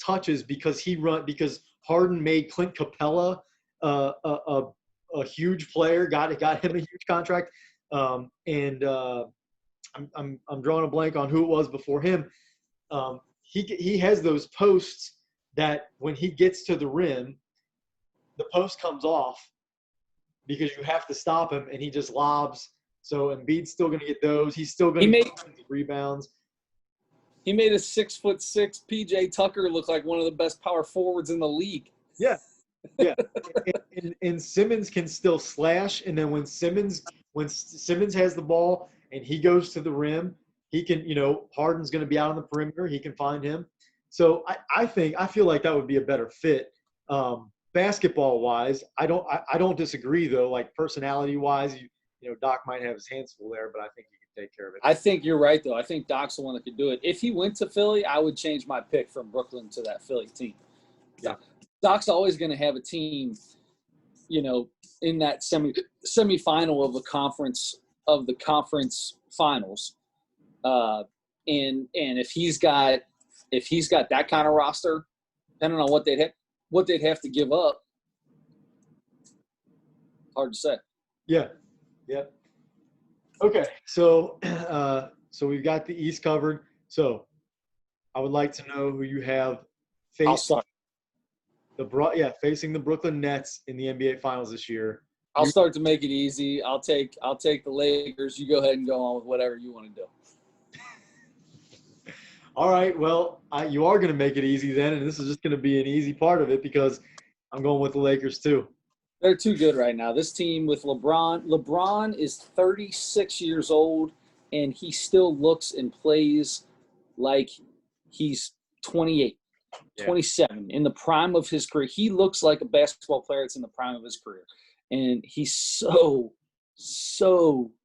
touches because Harden made Clint Capella a huge player, got him a huge contract. I'm drawing a blank on who it was before him. He has those posts that when he gets to the rim, the post comes off because you have to stop him, and he just lobs. So Embiid's still going to get those. He's still going to get rebounds. He made a 6'6" PJ Tucker look like one of the best power forwards in the league. Yeah, yeah. and Simmons can still slash, and then when Simmons has the ball and he goes to the rim, he can, Harden's going to be out on the perimeter. He can find him. So I feel like that would be a better fit. Basketball wise, I don't disagree though. Like personality wise, Doc might have his hands full there, but I think he can take care of it. I think you're right though. I think Doc's the one that could do it. If he went to Philly, I would change my pick from Brooklyn to that Philly team. Yeah. Doc's always going to have a team, in that semifinal of the conference finals. And if he's got that kind of roster, depending on what they'd have to give up, hard to say. Yeah. Okay, so we've got the East covered. So I would like to know who you have facing facing the Brooklyn Nets in the NBA Finals this year. I'll start to make it easy. I'll take the Lakers. You go ahead and go on with whatever you want to do. All right, well, you are going to make it easy then, and this is just going to be an easy part of it because I'm going with the Lakers too. They're too good right now. This team with LeBron. LeBron is 36 years old, and he still looks and plays like he's 28, 27, in the prime of his career. He looks like a basketball player that's in the prime of his career. And he's so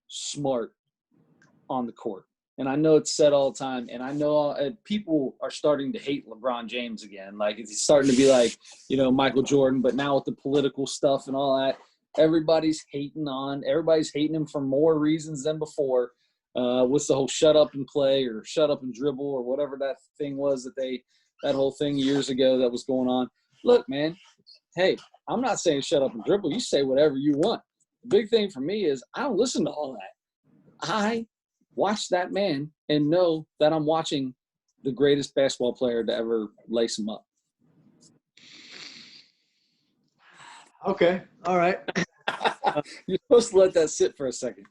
smart on the court. And I know it's said all the time, and I know people are starting to hate LeBron James again. Like, it's starting to be like, Michael Jordan, but now with the political stuff and all that, everybody's hating him for more reasons than before. What's the whole shut up and play or shut up and dribble or whatever that thing was that whole thing years ago that was going on. Look, man, hey, I'm not saying shut up and dribble. You say whatever you want. The big thing for me is I don't listen to all that. I watch that man and know that I'm watching the greatest basketball player to ever lace him up. Okay. All right. You're supposed to let that sit for a second.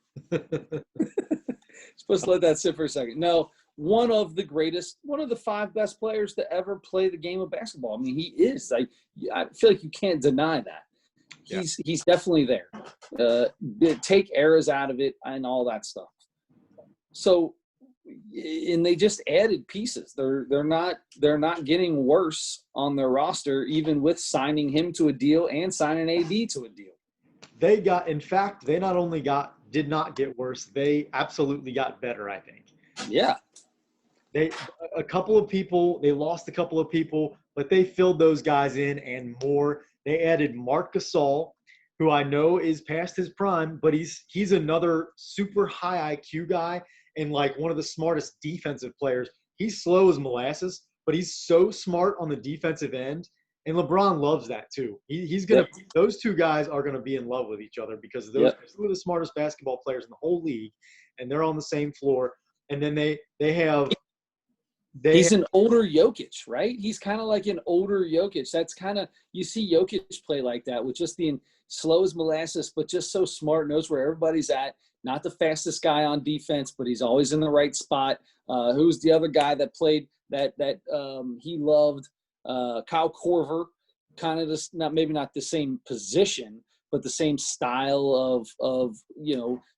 No, one of the 5 best players to ever play the game of basketball. I mean, he is. I feel like you can't deny that. He's definitely there. Take eras out of it and all that stuff. So, and they just added pieces. They're not getting worse on their roster, even with signing him to a deal and signing AD to a deal. They not only did not get worse, they absolutely got better, I think. Yeah. They lost a couple of people, but they filled those guys in and more. They added Marc Gasol, who I know is past his prime, but he's another super high IQ guy and like one of the smartest defensive players. He's slow as molasses, but he's so smart on the defensive end. And LeBron loves that too. He's gonna. Yep. Those two guys are gonna be in love with each other because those are two of the smartest basketball players in the whole league, and they're on the same floor. And then he's an older Jokic, right? He's kind of like an older Jokic. That's kind of – you see Jokic play like that with just being slow as molasses but just so smart, knows where everybody's at. Not the fastest guy on defense, but he's always in the right spot. Who's the other guy that played that he loved? Kyle Korver, kind of this, maybe not the same position, but the same style of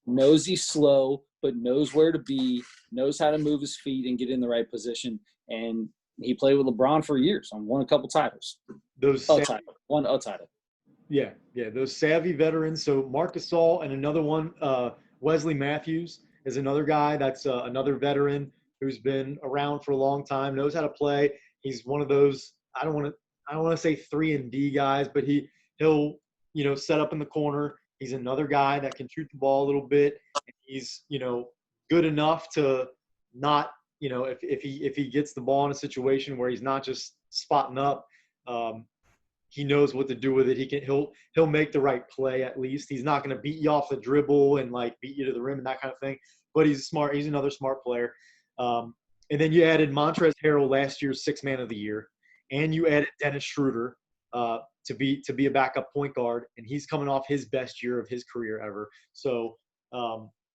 knows he's slow, but knows where to be, knows how to move his feet and get in the right position. And he played with LeBron for years and won a couple titles. One title. Yeah, those savvy veterans. So Marc Gasol and another one, Wesley Matthews is another guy that's another veteran who's been around for a long time, knows how to play. He's one of those, I don't want to say 3-and-D guys, but he'll set up in the corner. He's another guy that can shoot the ball a little bit. He's good enough to not if he gets the ball in a situation where he's not just spotting up, he knows what to do with it. He'll make the right play at least. He's not going to beat you off the dribble and like beat you to the rim and that kind of thing. But he's smart. He's another smart player. And then you added Montrezl Harrell, last year's Sixth Man of the Year, and you added Dennis Schroeder to be a backup point guard, and he's coming off his best year of his career ever. So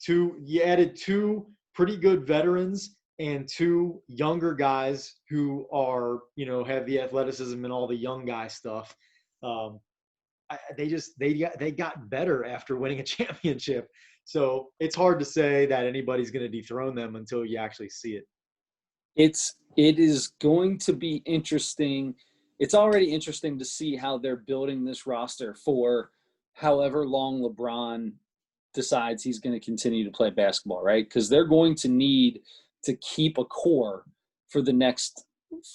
you added two pretty good veterans and two younger guys who are have the athleticism and all the young guy stuff. They got better after winning a championship. So it's hard to say that anybody's going to dethrone them until you actually see it. It is going to be interesting. It's already interesting to see how they're building this roster for however long LeBron decides he's going to continue to play basketball, right? Because they're going to need to keep a core for the next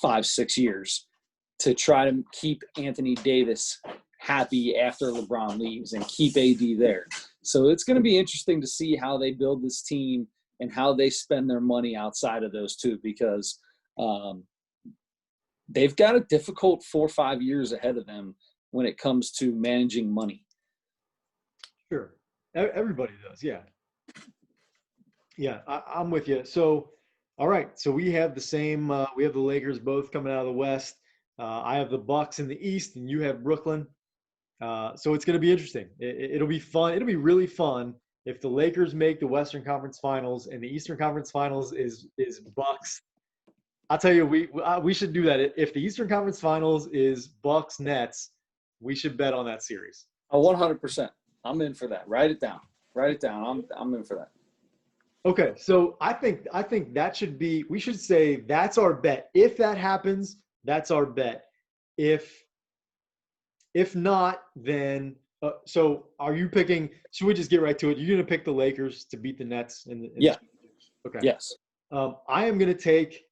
5-6 years to try to keep Anthony Davis happy after LeBron leaves and keep AD there. So it's going to be interesting to see how they build this team and how they spend their money outside of those two, because they've got a difficult 4 or 5 years ahead of them when it comes to managing money. Sure. Everybody does. Yeah. Yeah, I'm with you. So, all right. So we have the same, we have the Lakers both coming out of the West. I have the Bucks in the East and you have Brooklyn. So it's going to be interesting. It'll be fun. It'll be really fun if the Lakers make the Western Conference Finals and the Eastern Conference Finals is Bucks. I'll tell you, we should do that. If the Eastern Conference Finals is Bucks Nets, we should bet on that series. Oh, 100%. I'm in for that. Write it down. I'm in for that. Okay, so I think that should be. We should say that's our bet. If that happens, that's our bet. If not, then so are you picking? Should we just get right to it? You're going to pick the Lakers to beat the Nets Yeah. Okay. Yes. I am going to take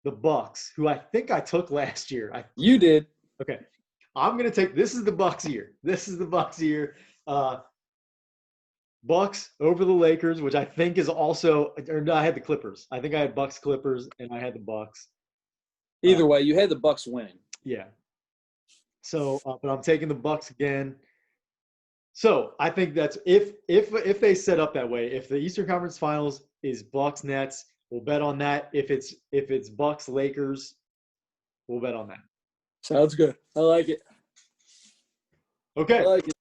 the Bucks, who I think I took last year. You did. Okay. I'm going to take – this is the Bucks year. Bucks over the Lakers, which I think is also – or no, I had the Clippers. I think I had Bucks Clippers, and I had the Bucks. Either way, you had the Bucks winning. Yeah. So, but I'm taking the Bucks again. So I think that's if they set up that way, if the Eastern Conference Finals is Bucks Nets, we'll bet on that. If it's Bucks Lakers, we'll bet on that. Sounds good. I like it. Okay. I like it.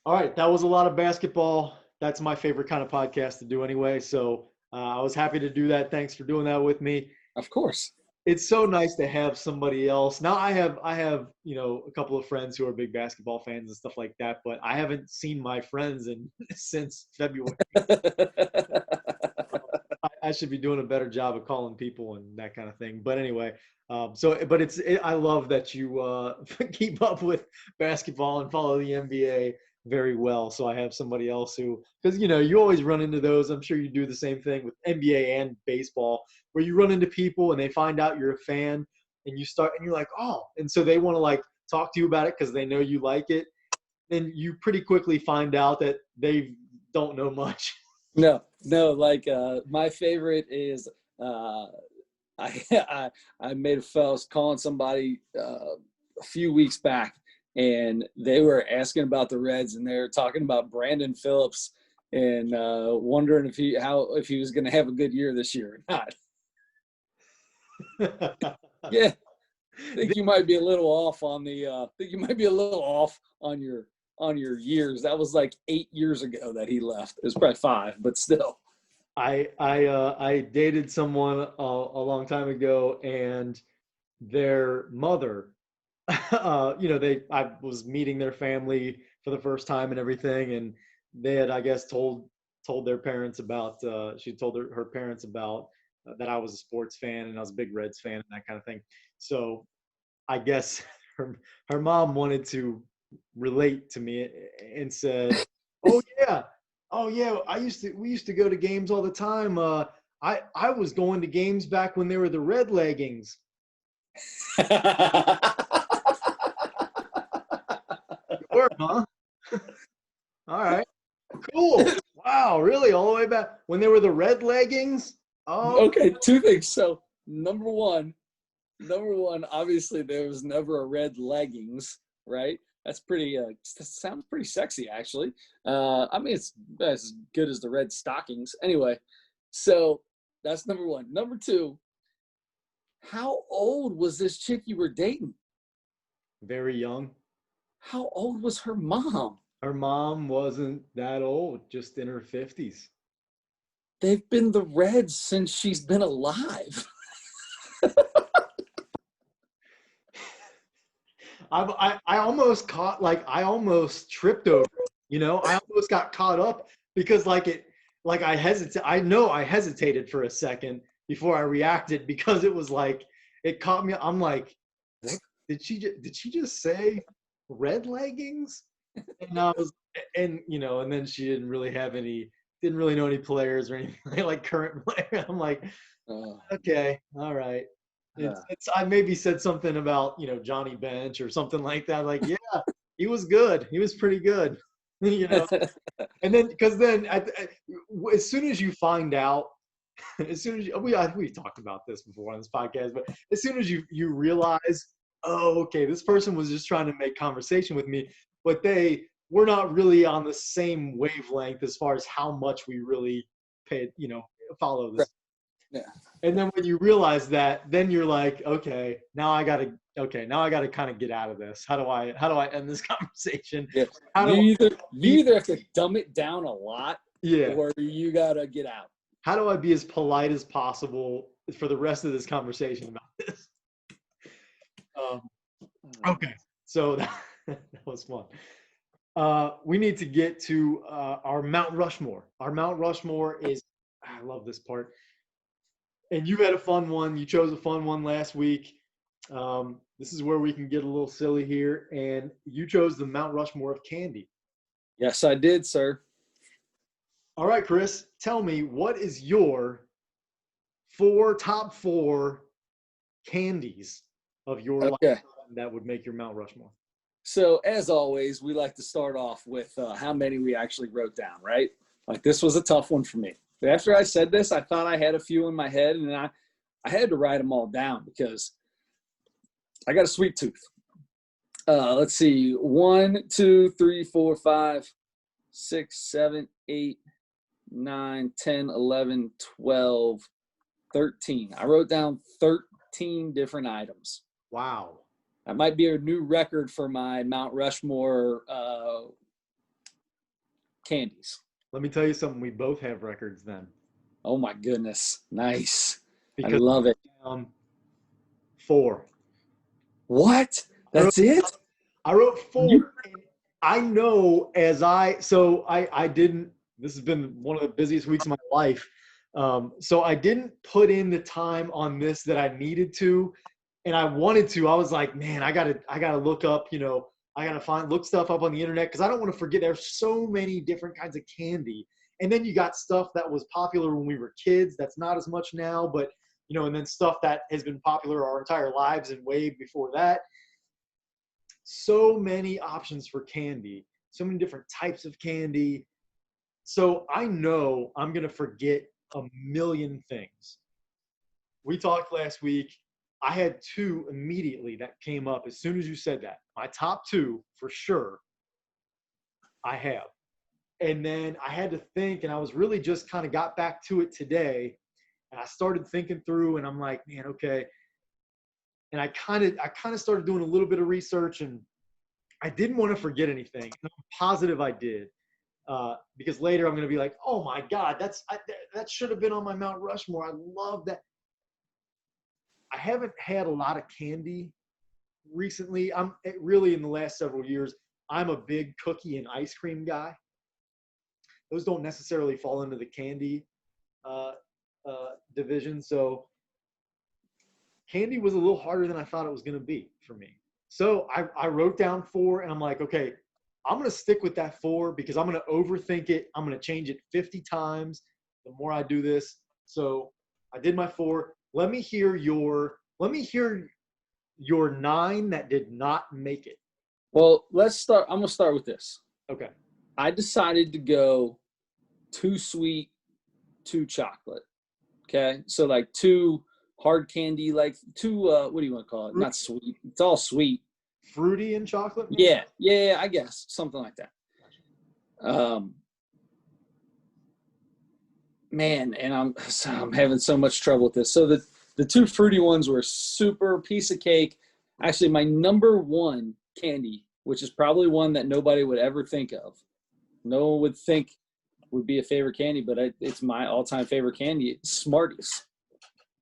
All right. That was a lot of basketball. That's my favorite kind of podcast to do anyway. So I was happy to do that. Thanks for doing that with me. Of course. It's so nice to have somebody else. Now I have a couple of friends who are big basketball fans and stuff like that, but I haven't seen my friends since February. I should be doing a better job of calling people and that kind of thing. But anyway, I love that you keep up with basketball and follow the NBA very well. So I have somebody else because you always run into those. I'm sure you do the same thing with NBA and baseball, where you run into people and they find out you're a fan and you're like, oh, and so they want to like talk to you about it because they know you like it. Then you pretty quickly find out that they don't know much. No, like my favorite is I made a fellas calling somebody a few weeks back, and they were asking about the Reds, and they were talking about Brandon Phillips and wondering if he was going to have a good year this year or not. Yeah, I think you might be a little off on your years. That was like 8 years ago that he left. It was probably 5, but still. I dated someone a long time ago, and their mother, I was meeting their family for the first time and everything, and they had, I guess, told their parents about. She told her parents about that I was a sports fan and I was a big Reds fan and that kind of thing. So I guess her mom wanted to relate to me and said, "Oh yeah, we used to go to games all the time. I was going to games back when they were the red leggings." You were, huh? All right, cool. Wow, really? All the way back when they were the red leggings? Oh, okay. 2 things. So number one, obviously there was never a red leggings, right? That's pretty. That sounds pretty sexy, actually. I mean, it's as good as the red stockings. Anyway, so that's number one. Number two, how old was this chick you were dating? very young. How old was her mom? Her mom wasn't that old, just in her 50s. They've been the Reds since she's been alive. I almost I almost tripped over it, I almost got caught up because I hesitated for a second before I reacted because it was like, it caught me. I'm like, what did she just say red leggings? And I was, and then she didn't really know any players or anything like current players. I'm like, okay, all right. I maybe said something about Johnny Bench or something like that. Like, yeah, he was good. He was pretty good. And then because then as soon as you find out, as soon as we talked about this before on this podcast, but as soon as you realize, oh, okay, this person was just trying to make conversation with me, but we're not really on the same wavelength as far as how much we really follow this. Yeah. And then when you realize that, then you're like, okay, now I gotta kind of get out of this. How do I end this conversation? Yeah. You either have to dumb it down a lot, yeah, or you gotta get out. How do I be as polite as possible for the rest of this conversation about this? Okay, so that was fun. We need to get to our Mount Rushmore. Our Mount Rushmore is, I love this part. And you had a fun one. You chose a fun one last week. This is where we can get a little silly here. And you chose the Mount Rushmore of candy. Yes, I did, sir. All right, Chris, tell me, what is your top 4 candies of your life that would make your Mount Rushmore? So, as always, we like to start off with how many we actually wrote down, right? Like, this was a tough one for me. But after I said this, I thought I had a few in my head, and I had to write them all down because I got a sweet tooth. Let's see. 1, 2, 3, 4, 5, 6, 7, 8, 9, 10, 11, 12, 13. I wrote down 13 different items. Wow. That might be a new record for my Mount Rushmore candies. Let me tell you something. We both have records then. Oh, my goodness. Nice. Because I love it. 4. What? That's it? I wrote 4. I know I didn't, this has been one of the busiest weeks of my life. So I didn't put in the time on this that I needed to. And I wanted to. I was like, man, I gotta look up, I gotta look stuff up on the internet because I don't want to forget. There's so many different kinds of candy. And then you got stuff that was popular when we were kids that's not as much now. But and then stuff that has been popular our entire lives and way before that. So many options for candy, so many different types of candy. So I know I'm going to forget a million things. We talked last week. I had two immediately that came up as soon as you said that. My top two for sure I have. And then I had to think, and I was really just kind of got back to it today. And I started thinking through, and I'm like, man, okay. And I kind of started doing a little bit of research, and I didn't want to forget anything. And I'm positive I did. Because later I'm going to be like, oh my God, that should have been on my Mount Rushmore. I love that. I haven't had a lot of candy recently. I'm really in the last several years, I'm a big cookie and ice cream guy. Those don't necessarily fall into the candy division. So candy was a little harder than I thought it was going to be for me. So I wrote down 4, and I'm like, okay, I'm going to stick with that 4 because I'm going to overthink it. I'm going to change it 50 times the more I do this. So I did my 4. Let me hear your 9 that did not make it. Well, let's start. I'm going to start with this. Okay. I decided to go 2 sweet, 2 chocolate. Okay. So like 2 hard candy, like 2, what do you want to call it? Not sweet. It's all sweet. Fruity and chocolate? Maybe? Yeah, I guess. Something like that. Man, and I'm having so much trouble with this. So the 2 fruity ones were super piece of cake. Actually, my number 1 candy, which is probably one that nobody would ever think of. No one would think would be a favorite candy, but it's my all-time favorite candy. Smarties.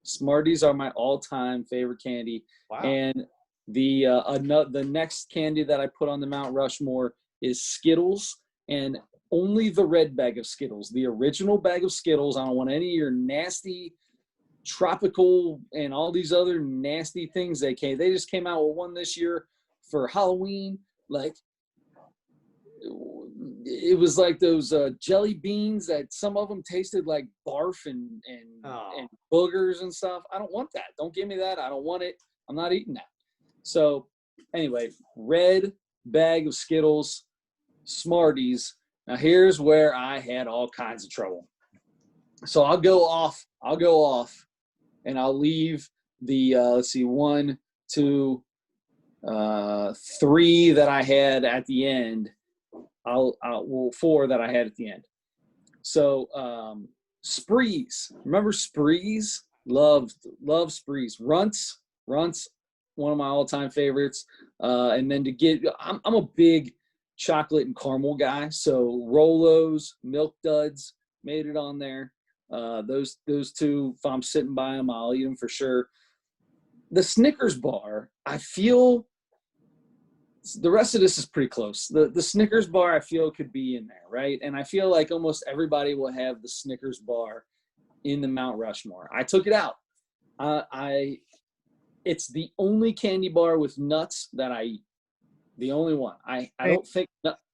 Smarties are my all-time favorite candy. Wow. And the next candy that I put on the Mount Rushmore is Skittles, and only the red bag of Skittles, the original bag of Skittles. I don't want any of your nasty tropical and all these other nasty things. They just came out with one this year for Halloween. Like, it was like those jelly beans that some of them tasted like barf and boogers and stuff. I don't want that. Don't give me that. I don't want it. I'm not eating that. So anyway, red bag of Skittles, Smarties. Now here's where I had all kinds of trouble. So I'll go off and I'll leave the, 1, 2, 3 that I had at the end. 4 that I had at the end. So Sprees. Remember Sprees? Love Sprees. Runts, one of my all-time favorites. And then I'm a big chocolate and caramel guy. So Rolos, Milk Duds made it on there. Those 2, if I'm sitting by them, I'll eat them for sure. The Snickers bar, I feel the rest of this is pretty close. The Snickers bar, I feel, could be in there, right? And I feel like almost everybody will have the Snickers bar in the Mount Rushmore. I took it out. It's the only candy bar with nuts that I eat. The only one. I don't think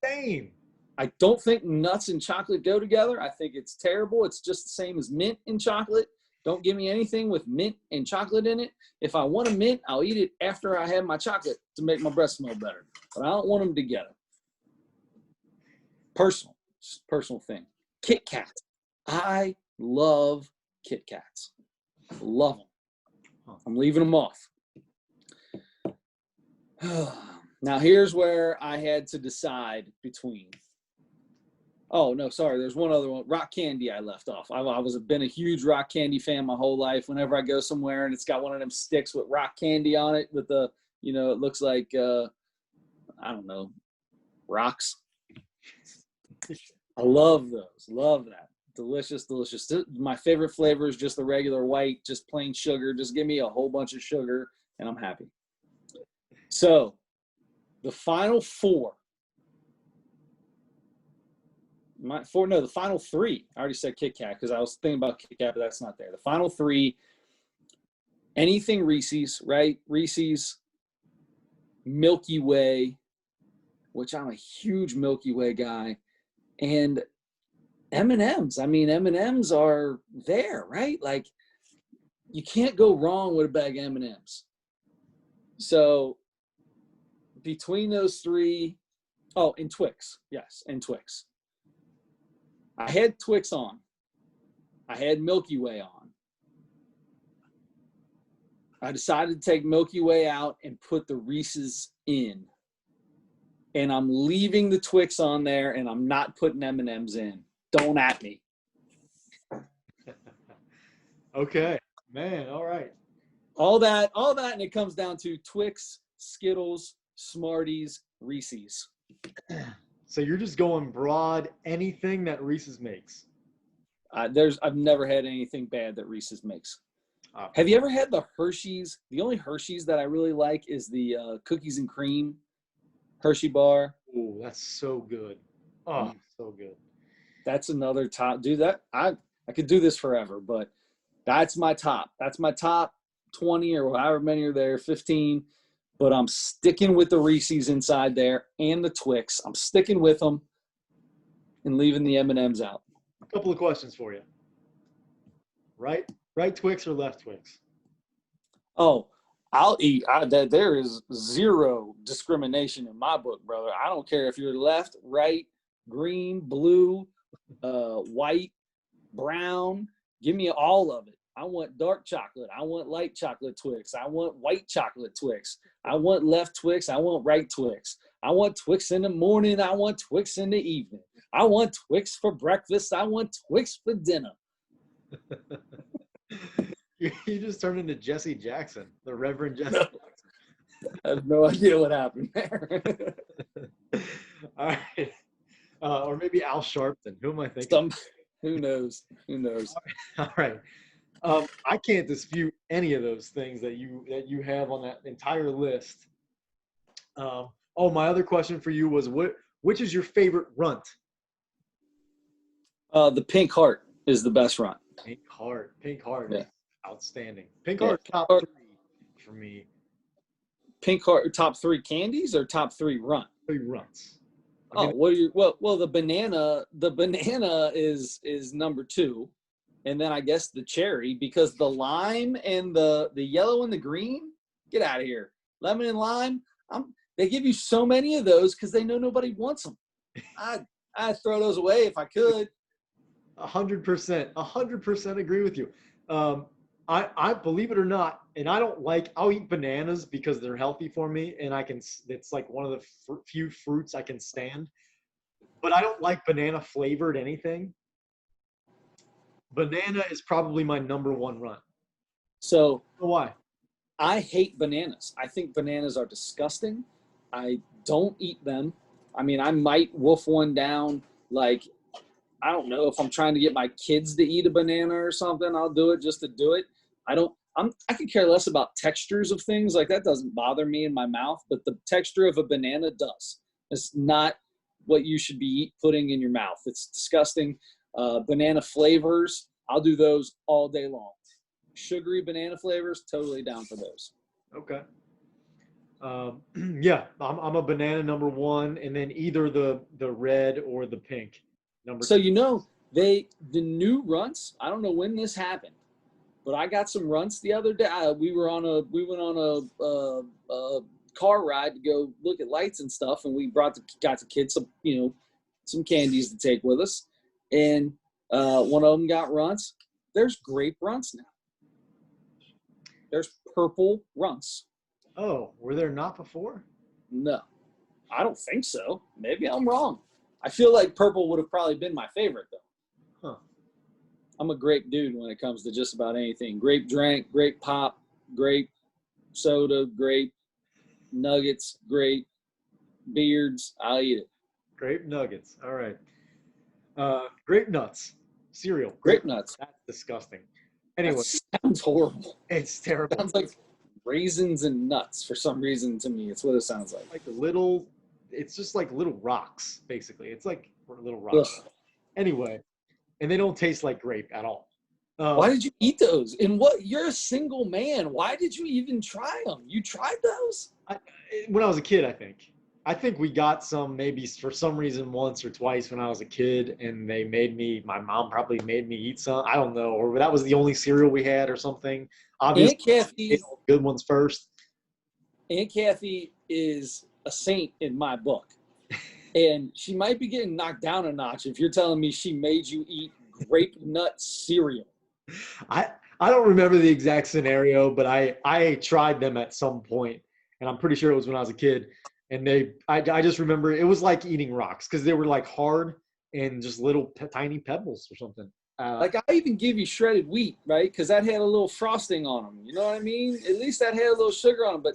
same. I don't think nuts and chocolate go together. I think it's terrible. It's just the same as mint and chocolate. Don't give me anything with mint and chocolate in it. If I want a mint, I'll eat it after I have my chocolate to make my breath smell better. But I don't want them together. Personal thing. Kit Kats. I love Kit Kats. Love them. I'm leaving them off. Now here's where I had to decide between. Oh, no, sorry. There's one other one. Rock candy I left off. I've been a huge rock candy fan my whole life. Whenever I go somewhere and it's got one of them sticks with rock candy on it with the, it looks like, I don't know, rocks. I love those. Love that. Delicious, delicious. My favorite flavor is just the regular white, just plain sugar. Just give me a whole bunch of sugar and I'm happy. So the final 4. The final 3. I already said Kit Kat because I was thinking about Kit Kat, but that's not there. The final 3, anything Reese's, right? Reese's, Milky Way, which I'm a huge Milky Way guy, and M&M's. I mean, M&M's are there, right? Like, you can't go wrong with a bag of M&Ms. So between those three, and Twix. Yes, and Twix. I had Twix on. I had Milky Way on. I decided to take Milky Way out and put the Reese's in. And I'm leaving the Twix on there, and I'm not putting M&Ms in. Don't at me. Okay, man. All right. All that, and it comes down to Twix, Skittles, Smarties, Reese's. So you're just going broad, anything that Reese's makes. I've never had anything bad that Reese's makes. Have you ever had the Hershey's? The only Hershey's that I really like is the cookies and cream Hershey bar. Oh, that's so good. Oh, so good. That's another top. Dude, that I could do this forever, but that's my top. That's my top 20 or however many are there, 15. But I'm sticking with the Reese's inside there and the Twix. I'm sticking with them and leaving the M&Ms out. A couple of questions for you. Right Twix or left Twix? Oh, I'll eat. There is zero discrimination in my book, brother. I don't care if you're left, right, green, blue, white, brown. Give me all of it. I want dark chocolate. I want light chocolate Twix. I want white chocolate Twix. I want left Twix. I want right Twix. I want Twix in the morning. I want Twix in the evening. I want Twix for breakfast. I want Twix for dinner. You just turned into Jesse Jackson, the Reverend Jesse No. Jackson. I have no idea what happened there. All right. Or maybe Al Sharpton. Who am I thinking? Who knows? Who knows? All right. I can't dispute any of those things that you have on that entire list. My other question for you was which is your favorite runt? The Pink Heart is the best runt. Pink Heart. Yeah. Outstanding. Pink Heart top 3 for me. Pink Heart top 3 candies or top 3 runt? 3 runts. The banana is number 2. And then I guess the cherry, because the lime and the yellow and the green, get out of here. Lemon and lime, they give you so many of those because they know nobody wants them. I'd throw those away if I could. 100% agree with you. I believe it or not, and I'll eat bananas because they're healthy for me, and it's like one of the few fruits I can stand. But I don't like banana flavored anything. Banana is probably my number 1 run. So why? I hate bananas. I think bananas are disgusting. I don't eat them. I mean, I might wolf one down. Like, I don't know if I'm trying to get my kids to eat a banana or something. I'll do it just to do it. I could care less about textures of things. Like, that doesn't bother me in my mouth, but the texture of a banana does. It's not what you should be putting in your mouth. It's disgusting. Banana flavors, I'll do those all day long. Sugary banana flavors, totally down for those. Okay. Yeah, I'm a banana number 1, and then either the red or the pink number 2. So the new runts. I don't know when this happened, but I got some runts the other day. We went on a car ride to go look at lights and stuff, and we got the kids some candies to take with us. And one of them got runts. There's grape runts now. There's purple runts. Oh, were there not before? No, I don't think so. Maybe I'm wrong. I feel like purple would have probably been my favorite, though. Huh. I'm a grape dude when it comes to just about anything. Grape drink, grape pop, grape soda, grape nuggets, grape beards. I'll eat it. Grape nuggets. All right. Grape nuts. Cereal. Grape nuts. That's disgusting. Anyway. That sounds horrible. It's terrible. It sounds like raisins and nuts for some reason to me. It's what it sounds like. It's just like little rocks, basically. It's like little rocks. Ugh. Anyway, and they don't taste like grape at all. Why did you eat those? And you're a single man. Why did you even try them? You tried those? When I was a kid, I think. I think we got some maybe for some reason once or twice when I was a kid, and my mom probably made me eat some. I don't know, or that was the only cereal we had or something. Obviously, Aunt Kathy, ate all the good ones first. Aunt Kathy is a saint in my book. And she might be getting knocked down a notch if you're telling me she made you eat grape nut cereal. I don't remember the exact scenario, but I tried them at some point, and I'm pretty sure it was when I was a kid. And I just remember it was like eating rocks because they were like hard and just little tiny pebbles or something. Like I even give you shredded wheat, right? Because that had a little frosting on them. You know what I mean? At least that had a little sugar on them. But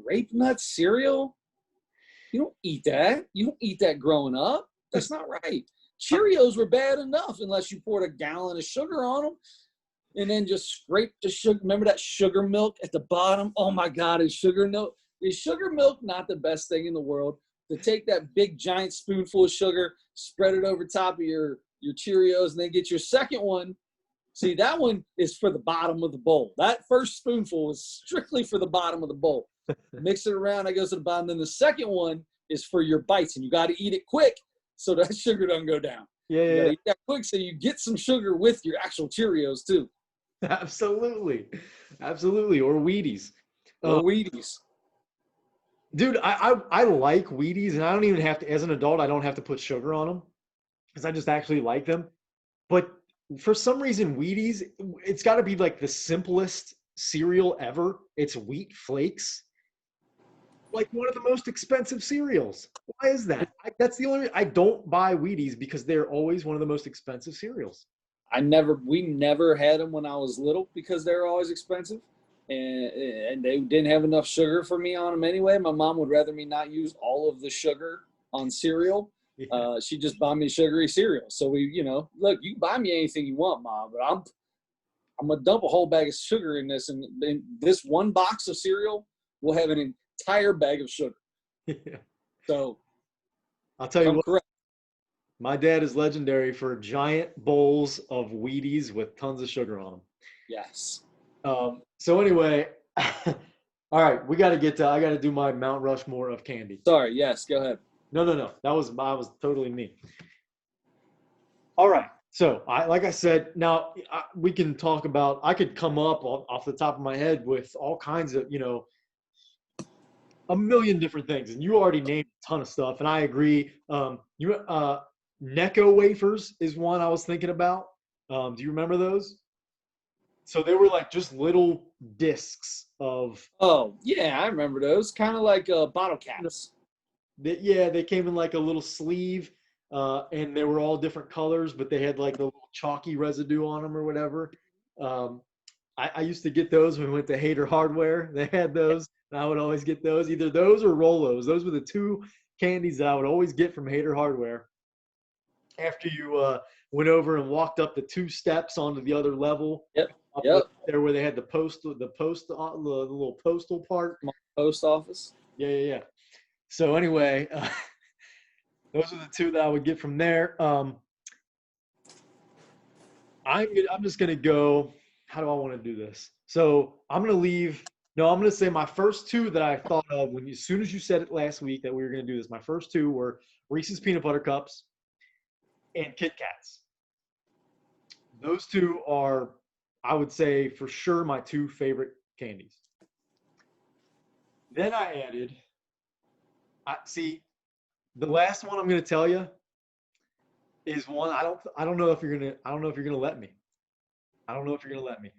grape nut cereal, you don't eat that. You don't eat that growing up. That's not right. Cheerios were bad enough unless you poured a gallon of sugar on them and then just scrape the sugar. Remember that sugar milk at the bottom? Oh my God, is sugar milk not the best thing in the world? To take that big giant spoonful of sugar, spread it over top of your Cheerios, and then get your second one. See, that one is for the bottom of the bowl. That first spoonful is strictly for the bottom of the bowl. Mix it around, that goes to the bottom. Then the second one is for your bites, and you got to eat it quick so that sugar doesn't go down. Yeah, you gotta eat that quick so you get some sugar with your actual Cheerios too. Absolutely, absolutely, or Wheaties. Or Wheaties. Dude, I like Wheaties, and I don't even have to. As an adult, I don't have to put sugar on them because I just actually like them. But for some reason, Wheaties, it's got to be like the simplest cereal ever. It's wheat flakes, like one of the most expensive cereals. Why is that? That's the only reason I don't buy Wheaties, because they're always one of the most expensive cereals. We never had them when I was little because they were always expensive, and they didn't have enough sugar for me on them anyway. My mom would rather me not use all of the sugar on cereal. Yeah. She just buy me sugary cereal. So look, you can buy me anything you want, Mom, but I'm gonna dump a whole bag of sugar in this, and this one box of cereal will have an entire bag of sugar. Yeah. So I'll tell you what, correct. my dad is legendary for giant bowls of Wheaties with tons of sugar on them. Yes. So anyway, all right, I got to do my Mount Rushmore of candy. Sorry. Yes. Go ahead. No. That was totally me. All right. So like I said, now we can talk about, I could come up off the top of my head with all kinds of, a million different things. And you already named a ton of stuff. And I agree. Necco wafers is one I was thinking about. Do you remember those? So they were like just little discs of. Oh yeah, I remember those. Kind of like bottle caps. They came in like a little sleeve, and they were all different colors, but they had like the little chalky residue on them or whatever. I used to get those when we went to Hader Hardware. They had those, and I would always get those. Either those or Rolos. Those were the two candies that I would always get from Hader Hardware. After you went over and walked up the 2 steps onto the other level. Yep. There where they had the little postal part. Post office. Yeah. So anyway, those are the 2 that I would get from there. I'm just gonna go. How do I want to do this? So I'm gonna say my first 2 that I thought of as soon as you said it last week that we were gonna do this. My first 2 were Reese's Peanut Butter Cups and Kit Kats. Those 2 are, I would say, for sure my 2 favorite candies. Then I added. The last one I'm going to tell you is one I don't know if you're going to let me. I don't know if you're going to let me.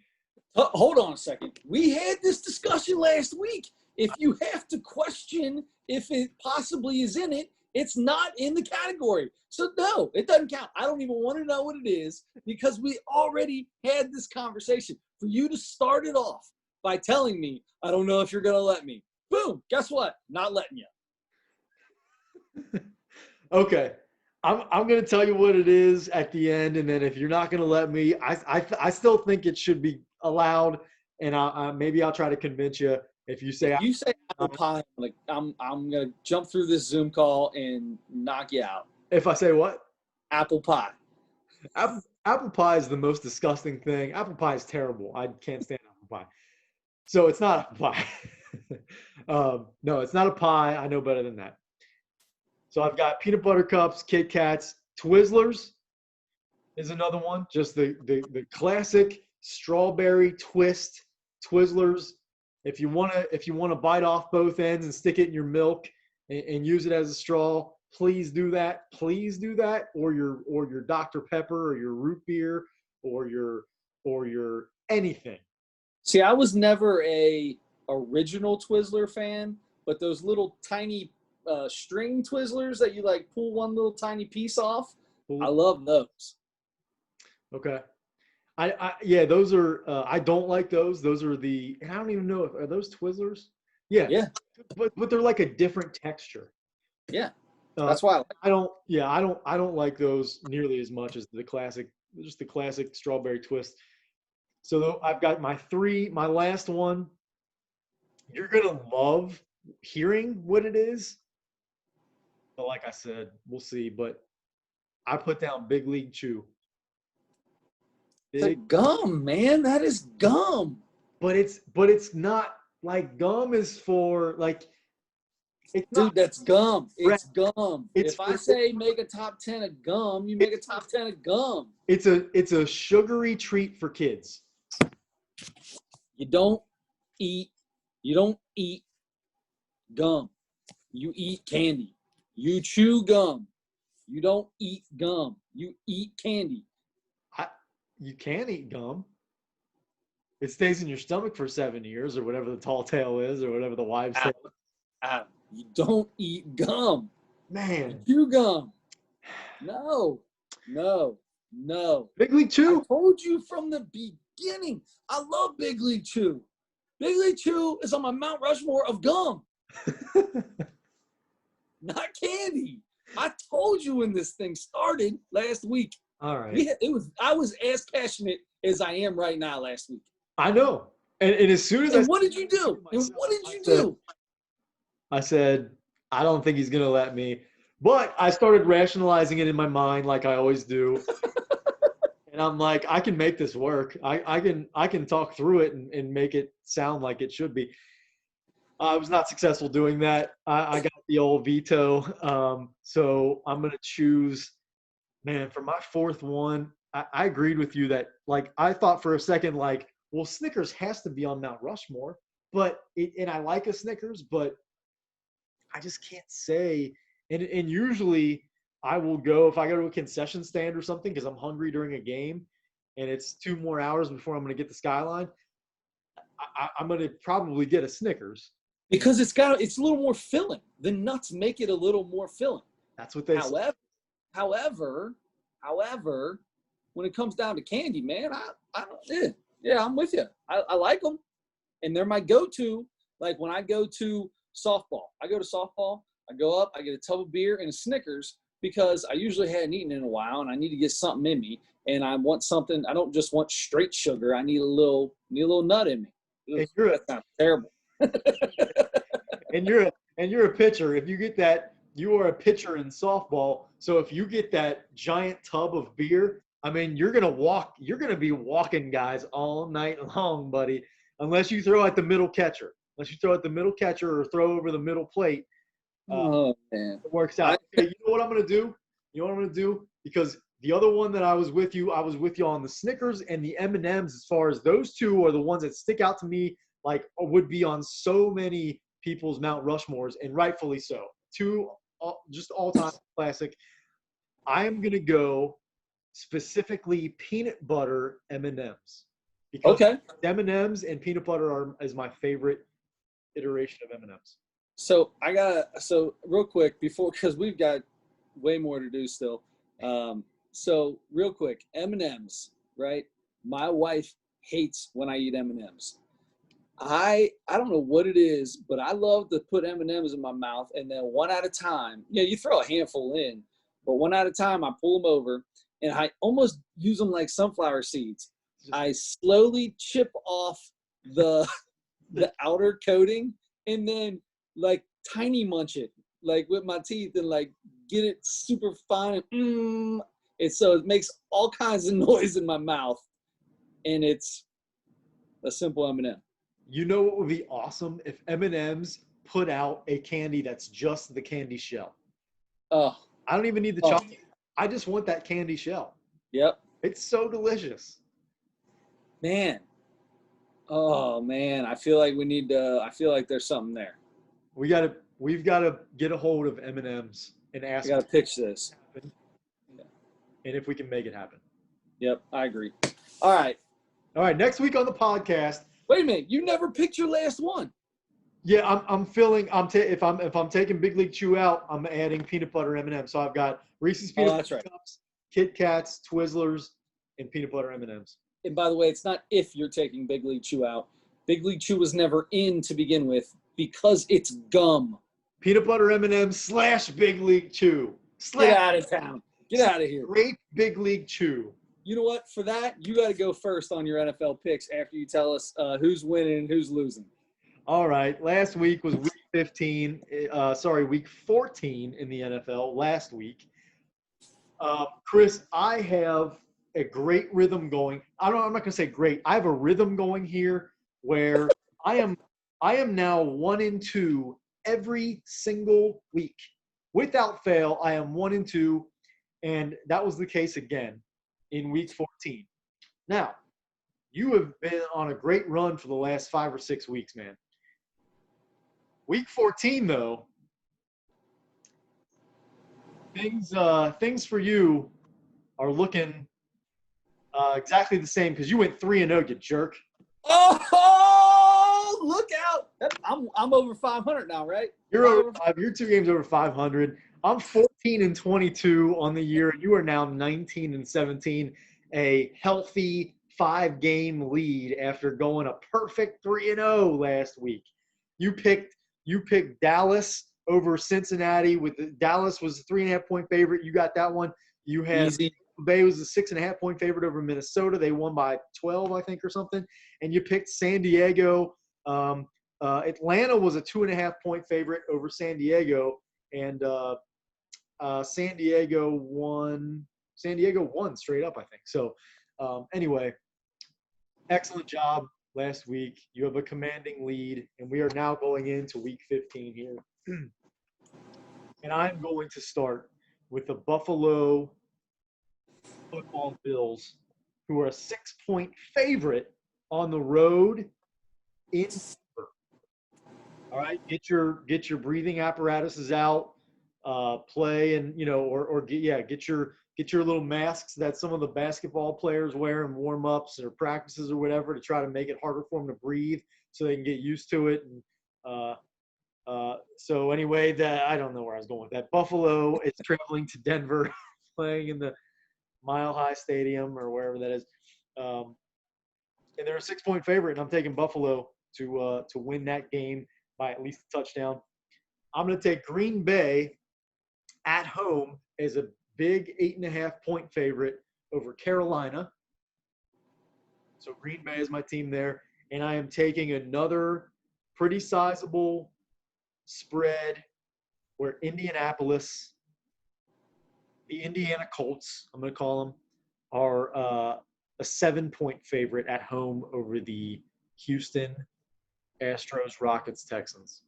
Hold on a second. We had this discussion last week. If you have to question if it possibly is in it, it's not in the category. So no, it doesn't count. I don't even want to know what it is because we already had this conversation. For you to start it off by telling me, I don't know if you're going to let me. Boom. Guess what? Not letting you. Okay. I'm going to tell you what it is at the end, and then if you're not going to let me, I still think it should be allowed, and maybe I'll try to convince you. If you say apple pie, like I'm going to jump through this Zoom call and knock you out. If I say what? Apple pie. Apple pie is the most disgusting thing. Apple pie is terrible. I can't stand apple pie. So it's not apple pie. No, it's not a pie. I know better than that. So I've got peanut butter cups, Kit Kats, Twizzlers is another one. Just the classic strawberry twist Twizzlers. If you wanna bite off both ends and stick it in your milk and use it as a straw, please do that. Please do that. Or your Dr. Pepper or your root beer or your anything. See, I was never a original Twizzler fan, but those little tiny string Twizzlers that you like pull one little tiny piece off, I love those. Okay. Yeah, those are I don't like those. Those are and I don't even know if are those Twizzlers? Yeah. Yeah. But they're like a different texture. Yeah. That's why I don't like those nearly as much as the classic strawberry twist. So I've got my last one. You're gonna love hearing what it is. But like I said, we'll see. But I put down Big League Chew. It's gum, man. That is gum. But it's not like gum is for like. Dude, that's gum. It's gum. If I say make a top 10 of gum, you make a top 10 of gum. It's a sugary treat for kids. You don't eat gum. You eat candy. You chew gum. You don't eat gum. You eat candy. You can eat gum. It stays in your stomach for 7 years or whatever the tall tale is or whatever the wives say. You don't eat gum. Man. You chew gum. No. Big League Chew? I told you from the beginning. I love Big League Chew. Big League Chew is on my Mount Rushmore of gum. Not candy. I told you when this thing started last week. All right. I was as passionate as I am right now last week. I know. And as soon as what did you do? I said, I don't think he's going to let me. But I started rationalizing it in my mind like I always do. And I'm like, I can make this work. I can talk through it and make it sound like it should be. I was not successful doing that. I got the old veto. So I'm going to choose, man, for my fourth one, I agreed with you that, like, I thought for a second, like, well, Snickers has to be on Mount Rushmore. And I like a Snickers, but I just can't say. And usually I will go, if I go to a concession stand or something, because I'm hungry during a game and it's 2 more hours before I'm going to get the Skyline, I'm going to probably get a Snickers. Because it's a little more filling. The nuts make it a little more filling. That's what they say. However, when it comes down to candy, man, I'm with you. I like them. And they're my go-to. Like when I go to softball, I go up, I get a tub of beer and a Snickers because I usually hadn't eaten in a while and I need to get something in me. And I want something, I don't just want straight sugar. I need a little nut in me. That sounds terrible. And you're a pitcher. If you get that, you are a pitcher in softball. So if you get that giant tub of beer, I mean, you're going to be walking guys all night long, buddy, unless you throw at the middle catcher. Unless you throw at the middle catcher or throw over the middle plate. Oh, man. It works out. Okay, you know what I'm going to do? Because the other one that I was with you on the Snickers and the M&Ms. As far as those two are the ones that stick out to me, like would be on so many people's Mount Rushmores, and rightfully so. Two just all-time classic. I am going to go specifically peanut butter M&Ms. Because M&Ms and peanut butter is my favorite iteration of M&Ms. So real quick because we've got way more to do still. So real quick, M&Ms, right? My wife hates when I eat M&Ms. I don't know what it is, but I love to put M&Ms in my mouth, and then one at a time, you throw a handful in, but one at a time I pull them over, and I almost use them like sunflower seeds. I slowly chip off the outer coating, and then like tiny munch it, like with my teeth, and like get it super fine. And so it makes all kinds of noise in my mouth, and it's a simple M&M. You know what would be awesome if M&M's put out a candy that's just the candy shell. Oh, I don't even need the chocolate. I just want that candy shell. yep. It's so delicious. Man. Oh man, I feel like we need to. I feel like there's something there. We've got to get a hold of M&M's and ask. I got to pitch this. And if we can make it happen. Yep, I agree. All right. Next week on the podcast. Wait a minute, you never picked your last one. Yeah, if I'm taking Big League Chew out, I'm adding peanut butter M&Ms. So I've got Reese's peanut butter cups, Kit Kats, Twizzlers, and peanut butter M&Ms. And by the way, it's not if you're taking Big League Chew out. Big League Chew was never in to begin with because it's gum. Peanut butter M&Ms / Big League Chew. Get out of town. Get out of here. Great Big League Chew. You know what? For that, you got to go first on your NFL picks after you tell us who's winning and who's losing. All right. Last week was week 15. Week 14 in the NFL last week. Chris, I have a great rhythm going. I'm not going to say great. I have a rhythm going here where I am now 1-2 every single week. Without fail, I am 1-2, and that was the case again in week 14. Now, you have been on a great run for the last 5 or 6 weeks, man. Week 14, though, things for you are looking exactly the same because you went 3-0, you jerk. Oh, look out! I'm over 500 now, right? You're over 5. You're 2 games over 500. I'm 14-22 on the year. You are now 19-17, a healthy 5-game lead after going a perfect 3-0 last week. You picked Dallas over Cincinnati. Dallas was a 3.5-point favorite. You got that one. You had Easy. Bay was a 6.5-point favorite over Minnesota. They won by 12, I think, or something. And you picked San Diego. Atlanta was a 2.5-point favorite over San Diego, and San Diego won. San Diego won straight up, I think. So, anyway, excellent job last week. You have a commanding lead, and we are now going into week 15 here. And I'm going to start with the Buffalo Football Bills, who are a 6-point favorite on the road in Denver. All right, get your breathing apparatuses out, play, and get your little masks that some of the basketball players wear in warm-ups or practices or whatever to try to make it harder for them to breathe so they can get used to it. And so anyway, I don't know where I was going with that. Buffalo is traveling to Denver, playing in the Mile High Stadium or wherever that is, and they're a 6-point favorite. And I'm taking Buffalo to win that game by at least a touchdown. I'm going to take Green Bay at home as a big 8.5-point favorite over Carolina. So Green Bay is my team there, and I am taking another pretty sizable spread where Indianapolis, the Indiana Colts, I'm going to call them, are a 7-point favorite at home over the Houston Astros, Rockets, Texans.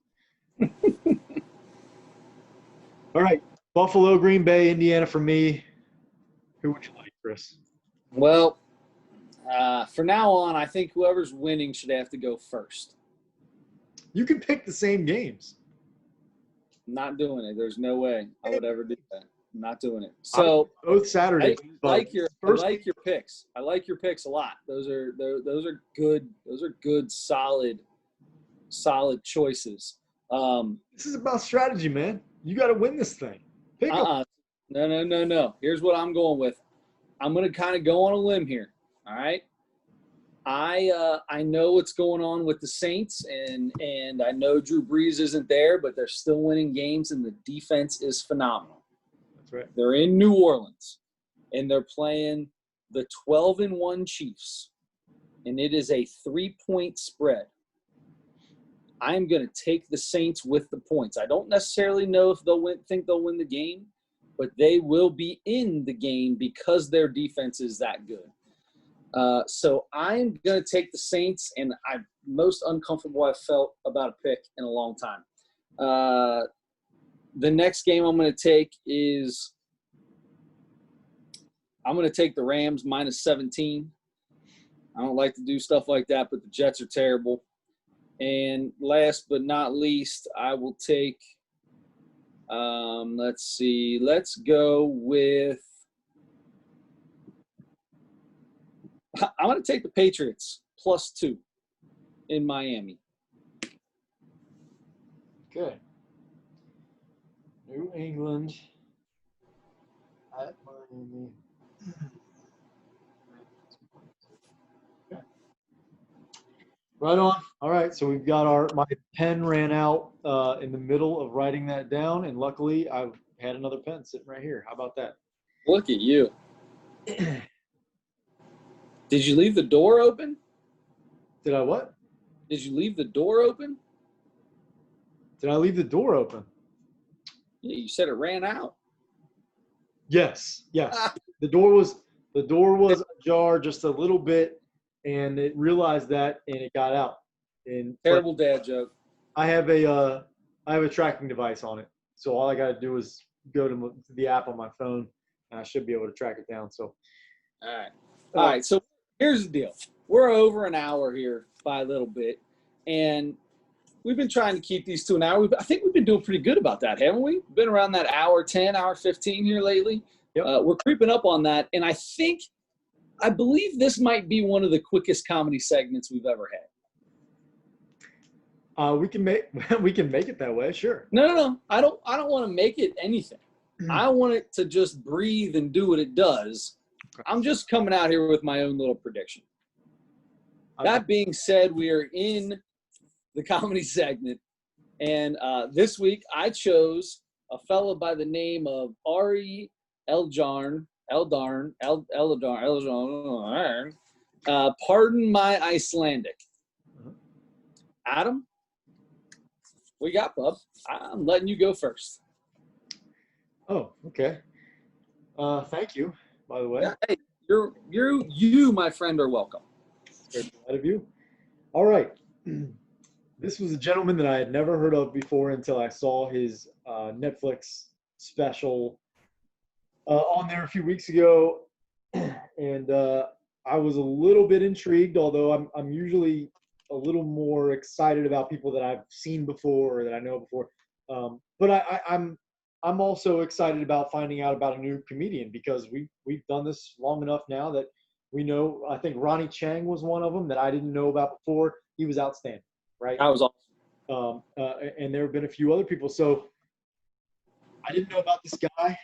All right, Buffalo, Green Bay, Indiana for me. Who would you like, Chris? Well, for now on, I think whoever's winning should have to go first. You can pick the same games. I'm not doing it. There's no way I would ever do that. I'm not doing it. So both Saturdays. I like your picks. I like your picks a lot. Those are good. Those are good, solid choices. This is about strategy, man. You got to win this thing. Pick 'em. No. Here's what I'm going with. I'm going to kind of go on a limb here. All right. I know what's going on with the Saints, and I know Drew Brees isn't there, but they're still winning games, and the defense is phenomenal. That's right. They're in New Orleans, and they're playing the 12-1 Chiefs, and it is a 3-point spread. I'm going to take the Saints with the points. I don't necessarily know if think they'll win the game, but they will be in the game because their defense is that good. So I'm going to take the Saints, and I'm most uncomfortable I've felt about a pick in a long time. The next game I'm going to take is I'm going to take the Rams minus 17. I don't like to do stuff like that, but the Jets are terrible. And last but not least, I will take let's see. Let's go with – I'm going to take the Patriots +2 in Miami. Okay. New England at Miami. Okay. Right on. All right. So we've got my pen ran out in the middle of writing that down, and luckily I've had another pen sitting right here. How about that? Look at you. Did you leave the door open? Did I what? Did you leave the door open? Did I leave the door open? Yeah, you said it ran out. Yes. The door was ajar just a little bit, and it realized that, and it got out. And Terrible dad joke. I have a tracking device on it, so all I got to do is go to the app on my phone, and I should be able to track it down. So, all right. So here's the deal: we're over an hour here by a little bit, and we've been trying to keep these to an hour. I think we've been doing pretty good about that, haven't we? Been around that hour 10, hour 15 here lately. Yep. We're creeping up on that, and I believe this might be one of the quickest comedy segments we've ever had. We can make it that way, sure. No. I don't want to make it anything. I want it to just breathe and do what it does. Okay. I'm just coming out here with my own little prediction. That being said, we are in the comedy segment, and this week I chose a fellow by the name of Ari Eldjarn. Pardon my Icelandic. Adam, what you got, bub? I'm letting you go first. Oh, okay. Thank you, by the way. Yeah, hey, you, my friend, are welcome. Very glad of you. All right. This was a gentleman that I had never heard of before until I saw his Netflix special on there a few weeks ago, and I was a little bit intrigued. Although I'm usually a little more excited about people that I've seen before or that I know before, but I'm also excited about finding out about a new comedian because we've done this long enough now that we know. I think Ronnie Chang was one of them that I didn't know about before. He was outstanding, right? That was awesome. And there have been a few other people. So I didn't know about this guy.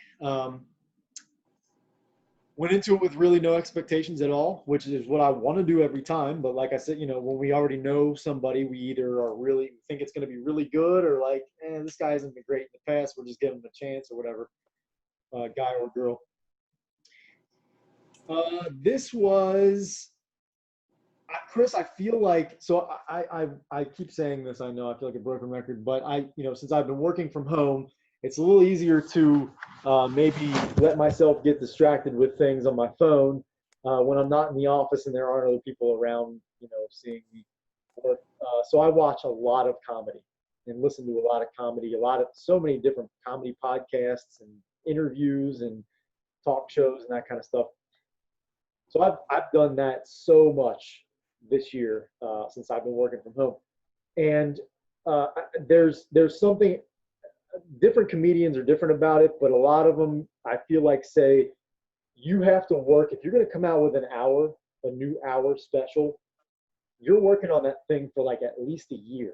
Went into it with really no expectations at all, which is what I want to do every time. But like I said, when we already know somebody, we either are really think it's going to be really good or like, this guy hasn't been great in the past. We'll just give him a chance or whatever, guy or girl. This was, Chris, I feel like, so I keep saying this, I know I feel like a broken record, but since I've been working from home, it's a little easier to maybe let myself get distracted with things on my phone when I'm not in the office and there aren't other people around, seeing me work. So I watch a lot of comedy and listen to a lot of comedy, so many different comedy podcasts and interviews and talk shows and that kind of stuff. So I've done that so much this year since I've been working from home, and there's something. Different comedians are different about it, but a lot of them I feel like say you have to work if you're going to come out with a new hour special. You're working on that thing for like at least a year,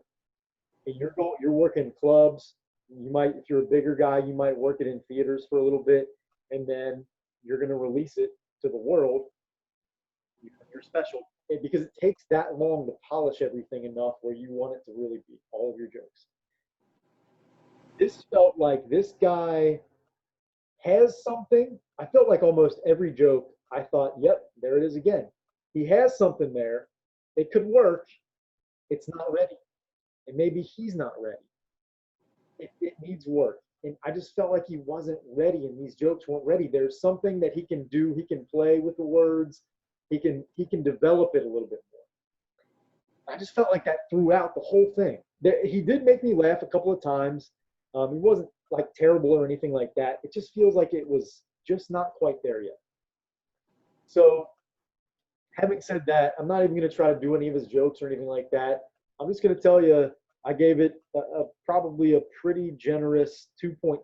and you're working clubs. You might, if you're a bigger guy, you might work it in theaters for a little bit, and then you're going to release it to the world. Your special, because it takes that long to polish everything enough where you want it to really be all of your jokes. This felt like this guy has something. I felt like almost every joke, I thought, yep, there it is again. He has something there. It could work. It's not ready. And maybe he's not ready. It needs work. And I just felt like he wasn't ready and these jokes weren't ready. There's something that he can do. He can play with the words. he can develop it a little bit more. I just felt like that throughout the whole thing. He did make me laugh a couple of times. He wasn't like terrible or anything like that. It just feels like it was just not quite there yet. So having said that, I'm not even going to try to do any of his jokes or anything like that. I'm just going to tell you, I gave it probably a pretty generous 2.6.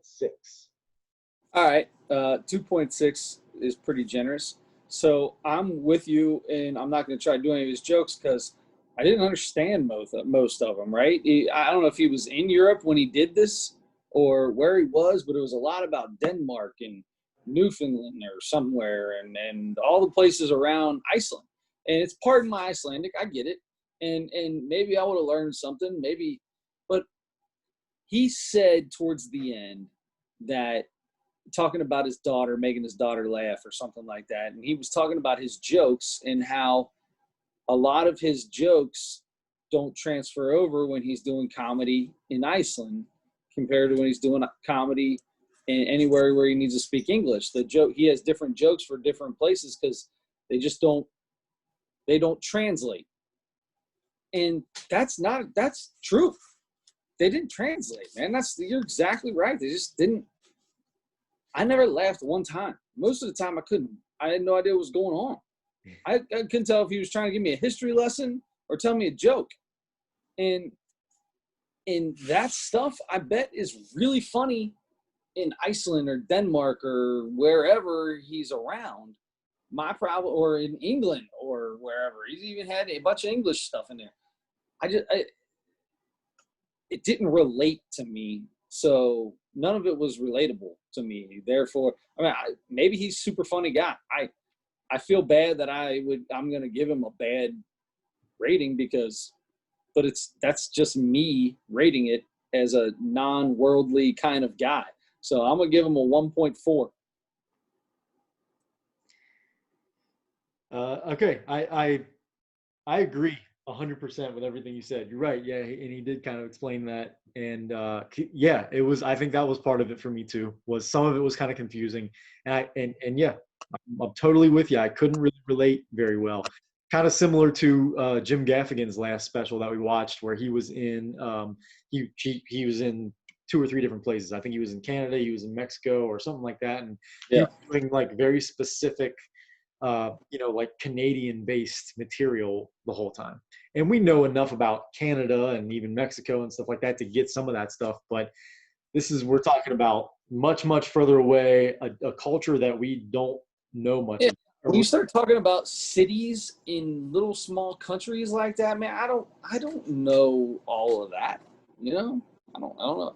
All right, 2.6 is pretty generous. So I'm with you, and I'm not going to try to do any of his jokes because I didn't understand most of them, right? I don't know if he was in Europe when he did this or where he was, but it was a lot about Denmark and Newfoundland or somewhere and all the places around Iceland. And it's pardon my Icelandic, I get it. And maybe I would have learned something, maybe. But he said towards the end that talking about his daughter, making his daughter laugh or something like that. And he was talking about his jokes and how a lot of his jokes don't transfer over when he's doing comedy in Iceland compared to when he's doing comedy in anywhere where he needs to speak English. He has different jokes for different places because they don't translate. And that's true. They didn't translate, man. You're exactly right. They just didn't. I never laughed one time. Most of the time I couldn't. I had no idea what was going on. I couldn't tell if he was trying to give me a history lesson or tell me a joke. And that stuff, I bet, is really funny in Iceland or Denmark or wherever he's around. My problem, or in England or wherever. He's even had a bunch of English stuff in there. It didn't relate to me, so none of it was relatable to me. Therefore, maybe he's a super funny guy. I feel bad that I'm going to give him a bad rating but that's just me rating it as a non-worldly kind of guy. So I'm going to give him a 1.4. Okay. I agree 100% with everything you said. You're right. Yeah. And he did kind of explain that. And yeah, I think that was part of it for me too, was some of it was kind of confusing. And yeah, I'm totally with you. I couldn't really relate very well. Kind of similar to Jim Gaffigan's last special that we watched, where he was in he was in 2 or 3 different places. I think he was in Canada, he was in Mexico, or something like that, and he was doing like very specific, like Canadian-based material the whole time. And we know enough about Canada and even Mexico and stuff like that to get some of that stuff, but we're talking about much, much further away, a culture that we don't know much about. When you start talking about cities in little small countries like that, man, I don't know all of that. I don't know.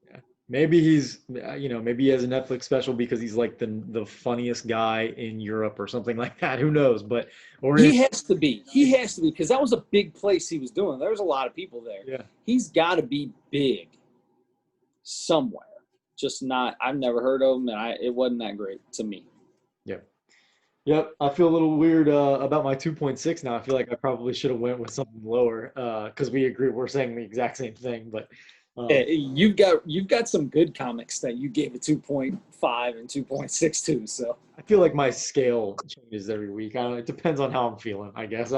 Yeah. Maybe maybe he has a Netflix special because he's like the funniest guy in Europe or something like that. Who knows? He has to be because that was a big place he was doing. There was a lot of people there. Yeah. He's got to be big somewhere. Just not. I've never heard of him, and it wasn't that great to me. Yep, I feel a little weird about my 2.6 now. I feel like I probably should have went with something lower because we agree we're saying the exact same thing. But you've got some good comics that you gave a 2.5 and 2.62. So I feel like my scale changes every week. I don't know, it depends on how I'm feeling, I guess.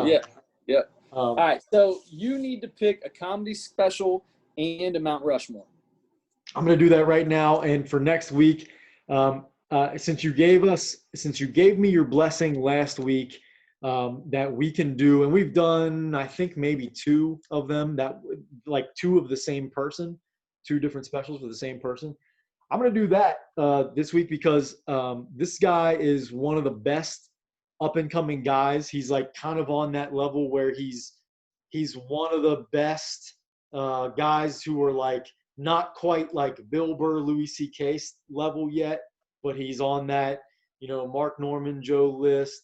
Yeah. All right, so you need to pick a comedy special and a Mount Rushmore. I'm going to do that right now, and for next week. Since you gave me your blessing last week, that we can do, and we've done, I think maybe 2 of them, that like 2 of the same person, 2 different specials for the same person. I'm going to do that this week because this guy is one of the best up and coming guys. He's like kind of on that level where he's one of the best guys who are like not quite like Bill Burr, Louis C.K. level yet. But he's on that, Mark Norman, Joe List.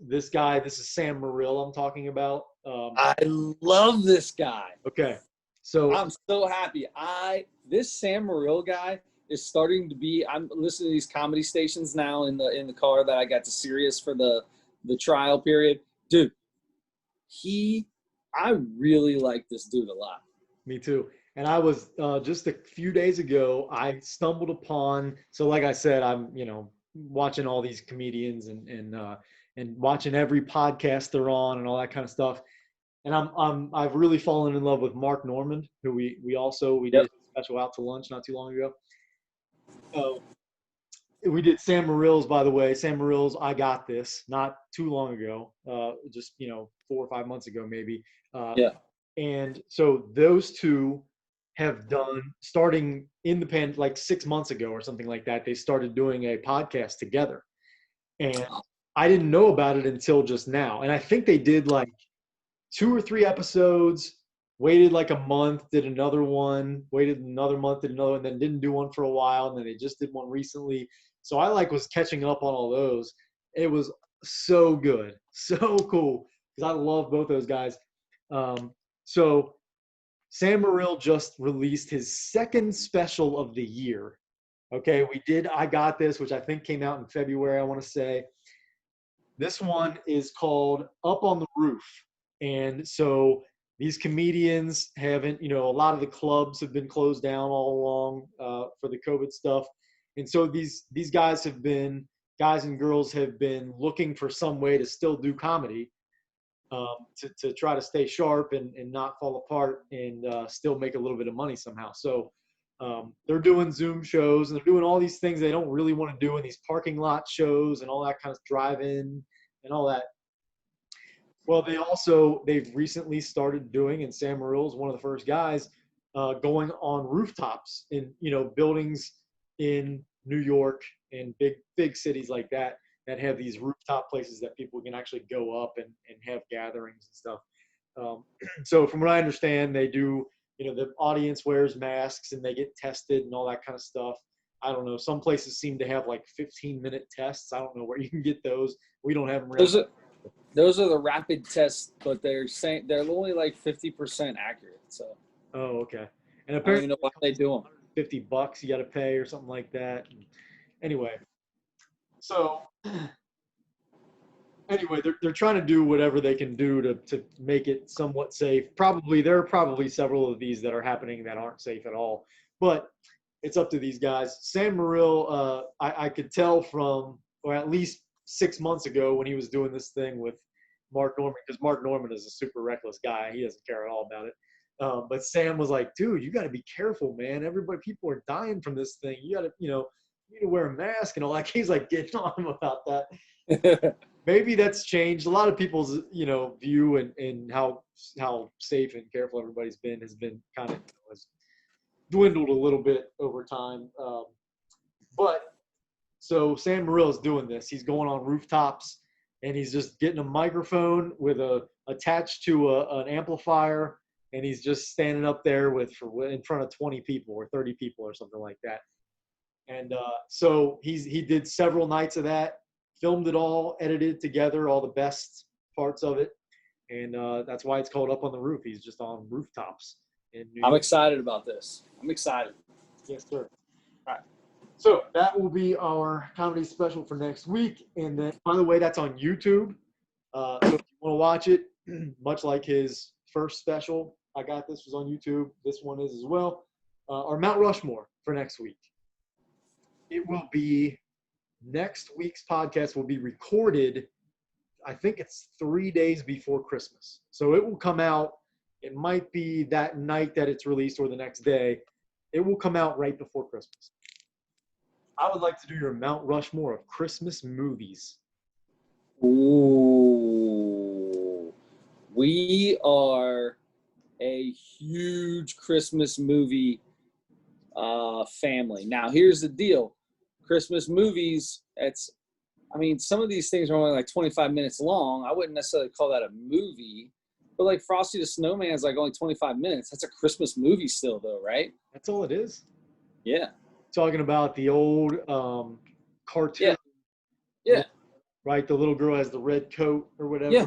This is Sam Morrill I'm talking about. I love this guy. Okay. So I'm so happy. This Sam Morrill guy is starting to be, I'm listening to these comedy stations now in the car that I got to Sirius for the trial period. Dude, I really like this dude a lot. Me too. And I was just a few days ago, I stumbled upon, so like I said, I'm, watching all these comedians and watching every podcast they're on and all that kind of stuff. And I've really fallen in love with Mark Normand, who we did a special Out to Lunch not too long ago. We did Sam Morrill's, by the way. Sam Morrill's I Got This not too long ago, just 4 or 5 months ago maybe. And so those two have done, starting in the like 6 months ago or something like that, they started doing a podcast together. And I didn't know about it until just now. And I think they did like 2 or 3 episodes, waited like a month, did another one, waited another month, did another, and then didn't do one for a while. And then they just did one recently. So I was catching up on all those. It was so good, so cool, because I love both those guys. So Sam Morrill just released his second special of the year. Okay, we did I Got This, which I think came out in February, I want to say. This one is called Up on the Roof. And so these comedians haven't, a lot of the clubs have been closed down all along for the COVID stuff. And so these guys and girls have been looking for some way to still do comedy, to try to stay sharp and not fall apart and still make a little bit of money somehow. So they're doing Zoom shows and they're doing all these things they don't really want to do in these parking lot shows and all that kind of drive-in and all that. Well, they've recently started doing, and Sam Morrill's one of the first guys, going on rooftops in, buildings in New York and big cities like that have these rooftop places that people can actually go up and have gatherings and stuff. So from what I understand, they do, the audience wears masks and they get tested and all that kind of stuff. I don't know. Some places seem to have like 15-minute tests. I don't know where you can get those. We don't have them really. Those are the rapid tests, but they're saying they're only like 50% accurate. So. Oh, okay. And apparently, I don't even know why they do them. $50 you got to pay or something like that. Anyway, so they're trying to do whatever they can do to make it somewhat safe. There are probably several of these that are happening that aren't safe at all, but it's up to these guys. Sam Morrill, I could tell from, or at least 6 months ago when he was doing this thing with Mark Normand, because Mark Normand is a super reckless guy. He doesn't care at all about it. But Sam was like, dude, you got to be careful, man. People are dying from this thing. You got to, you need to wear a mask and all that. He's like getting on him about that. Maybe that's changed. A lot of people's, view and how safe and careful everybody's been has been kind of has dwindled a little bit over time. But so Sam Morrill is doing this. He's going on rooftops and he's just getting a microphone attached to an amplifier, and he's just standing up there in front of 20 people or 30 people or something like that. And so he did several nights of that, filmed it all, edited together all the best parts of it, and that's why it's called Up on the Roof. He's just on rooftops in New York. I'm excited about this. I'm excited. Yes, sir. All right. So that will be our comedy special for next week. And then, by the way, that's on YouTube. So if you want to watch it, much like his first special, I Got This was on YouTube. This one is as well. Our Mount Rushmore for next week. It will be next week's podcast will be recorded. I think it's 3 days before Christmas. So it will come out. It might be that night that it's released or the next day. It will come out right before Christmas. I would like to do your Mount Rushmore of Christmas movies. Ooh. We are a huge Christmas movie family. Now, here's the deal. Christmas movies, some of these things are only like 25 minutes long. I wouldn't necessarily call that a movie. But like Frosty the Snowman is like only 25 minutes. That's a Christmas movie still, though, right? That's all it is? Yeah. Talking about the old cartoon. Yeah. Right? The little girl has the red coat or whatever. Yeah.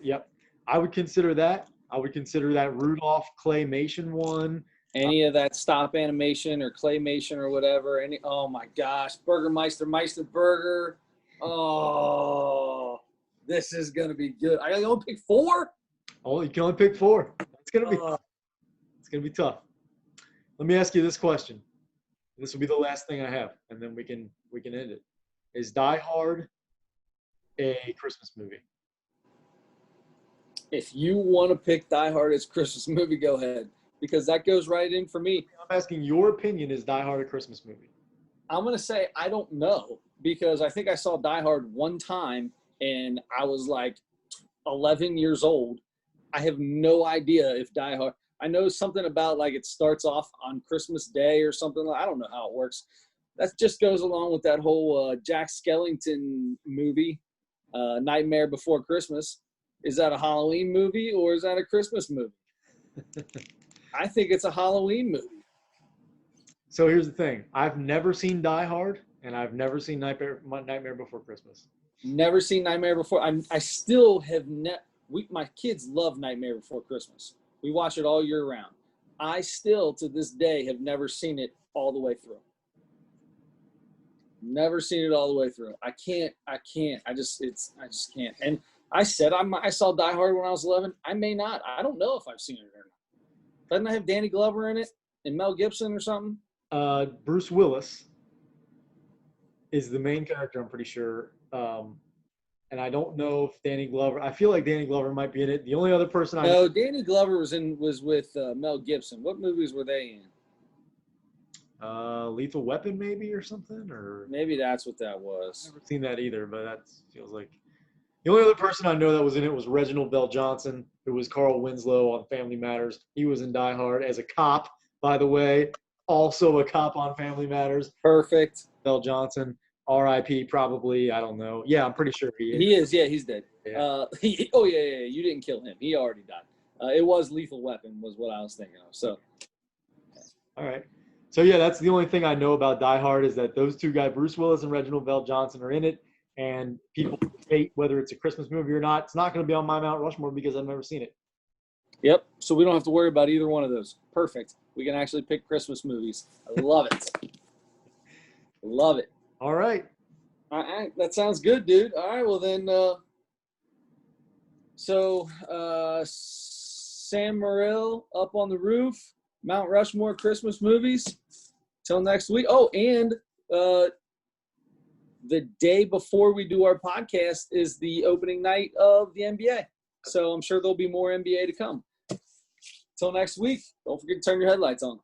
Yep. I would consider that. I would consider that Rudolph claymation one. Any of that stop animation or claymation or whatever. Oh, my gosh. Burgermeister Burger. Oh, this is going to be good. I got to only pick 4? Oh, you can only pick 4. It's going to be tough. Let me ask you this question. This will be the last thing I have, and then we can end it. Is Die Hard a Christmas movie? If you want to pick Die Hard as Christmas movie, go ahead, because that goes right in for me. I'm asking your opinion. Is Die Hard a Christmas movie? I'm going to say I don't know, because I think I saw Die Hard one time and I was like 11 years old. I have no idea if Die Hard – I know something about like it starts off on Christmas Day or something. I don't know how it works. That just goes along with that whole Jack Skellington movie, Nightmare Before Christmas. Is that a Halloween movie or is that a Christmas movie? I think it's a Halloween movie. So here's the thing. I've never seen Die Hard, and I've never seen Nightmare Before Christmas. Never seen Nightmare Before. I still have my kids love Nightmare Before Christmas. We watch it all year round. I still, to this day, have never seen it all the way through. Never seen it all the way through. I just can't. And I said I saw Die Hard when I was 11. I may not. I don't know if I've seen it or not. Doesn't it have Danny Glover in it and Mel Gibson or something? Bruce Willis is the main character, I'm pretty sure. And I don't know if Danny Glover – I feel like Danny Glover might be in it. The only other person I – No, Danny Glover was with Mel Gibson. What movies were they in? Lethal Weapon maybe or something? Or maybe that's what that was. I've never seen that either, but that feels like – the only other person I know that was in it was Reginald Bell Johnson, who was Carl Winslow on Family Matters. He was in Die Hard as a cop, by the way. Also a cop on Family Matters. Perfect. Bell Johnson. R.I.P. probably. I don't know. Yeah, I'm pretty sure he is. He is. Yeah, he's dead. Yeah. Yeah. You didn't kill him. He already died. It was Lethal Weapon was what I was thinking of. So. All right. So, yeah, that's the only thing I know about Die Hard is that those two guys, Bruce Willis and Reginald Bell Johnson, are in it. And people debate whether it's a Christmas movie or not. It's not going to be on my Mount Rushmore because I've never seen it. Yep. So we don't have to worry about either one of those. Perfect. We can actually pick Christmas movies. I love it. Love it. All right. All right. That sounds good, dude. All right. Well, then, Sam Morril up on the roof, Mount Rushmore Christmas movies. Till next week. Oh, and the day before we do our podcast is the opening night of the NBA. So I'm sure there'll be more NBA to come. Till next week, don't forget to turn your headlights on.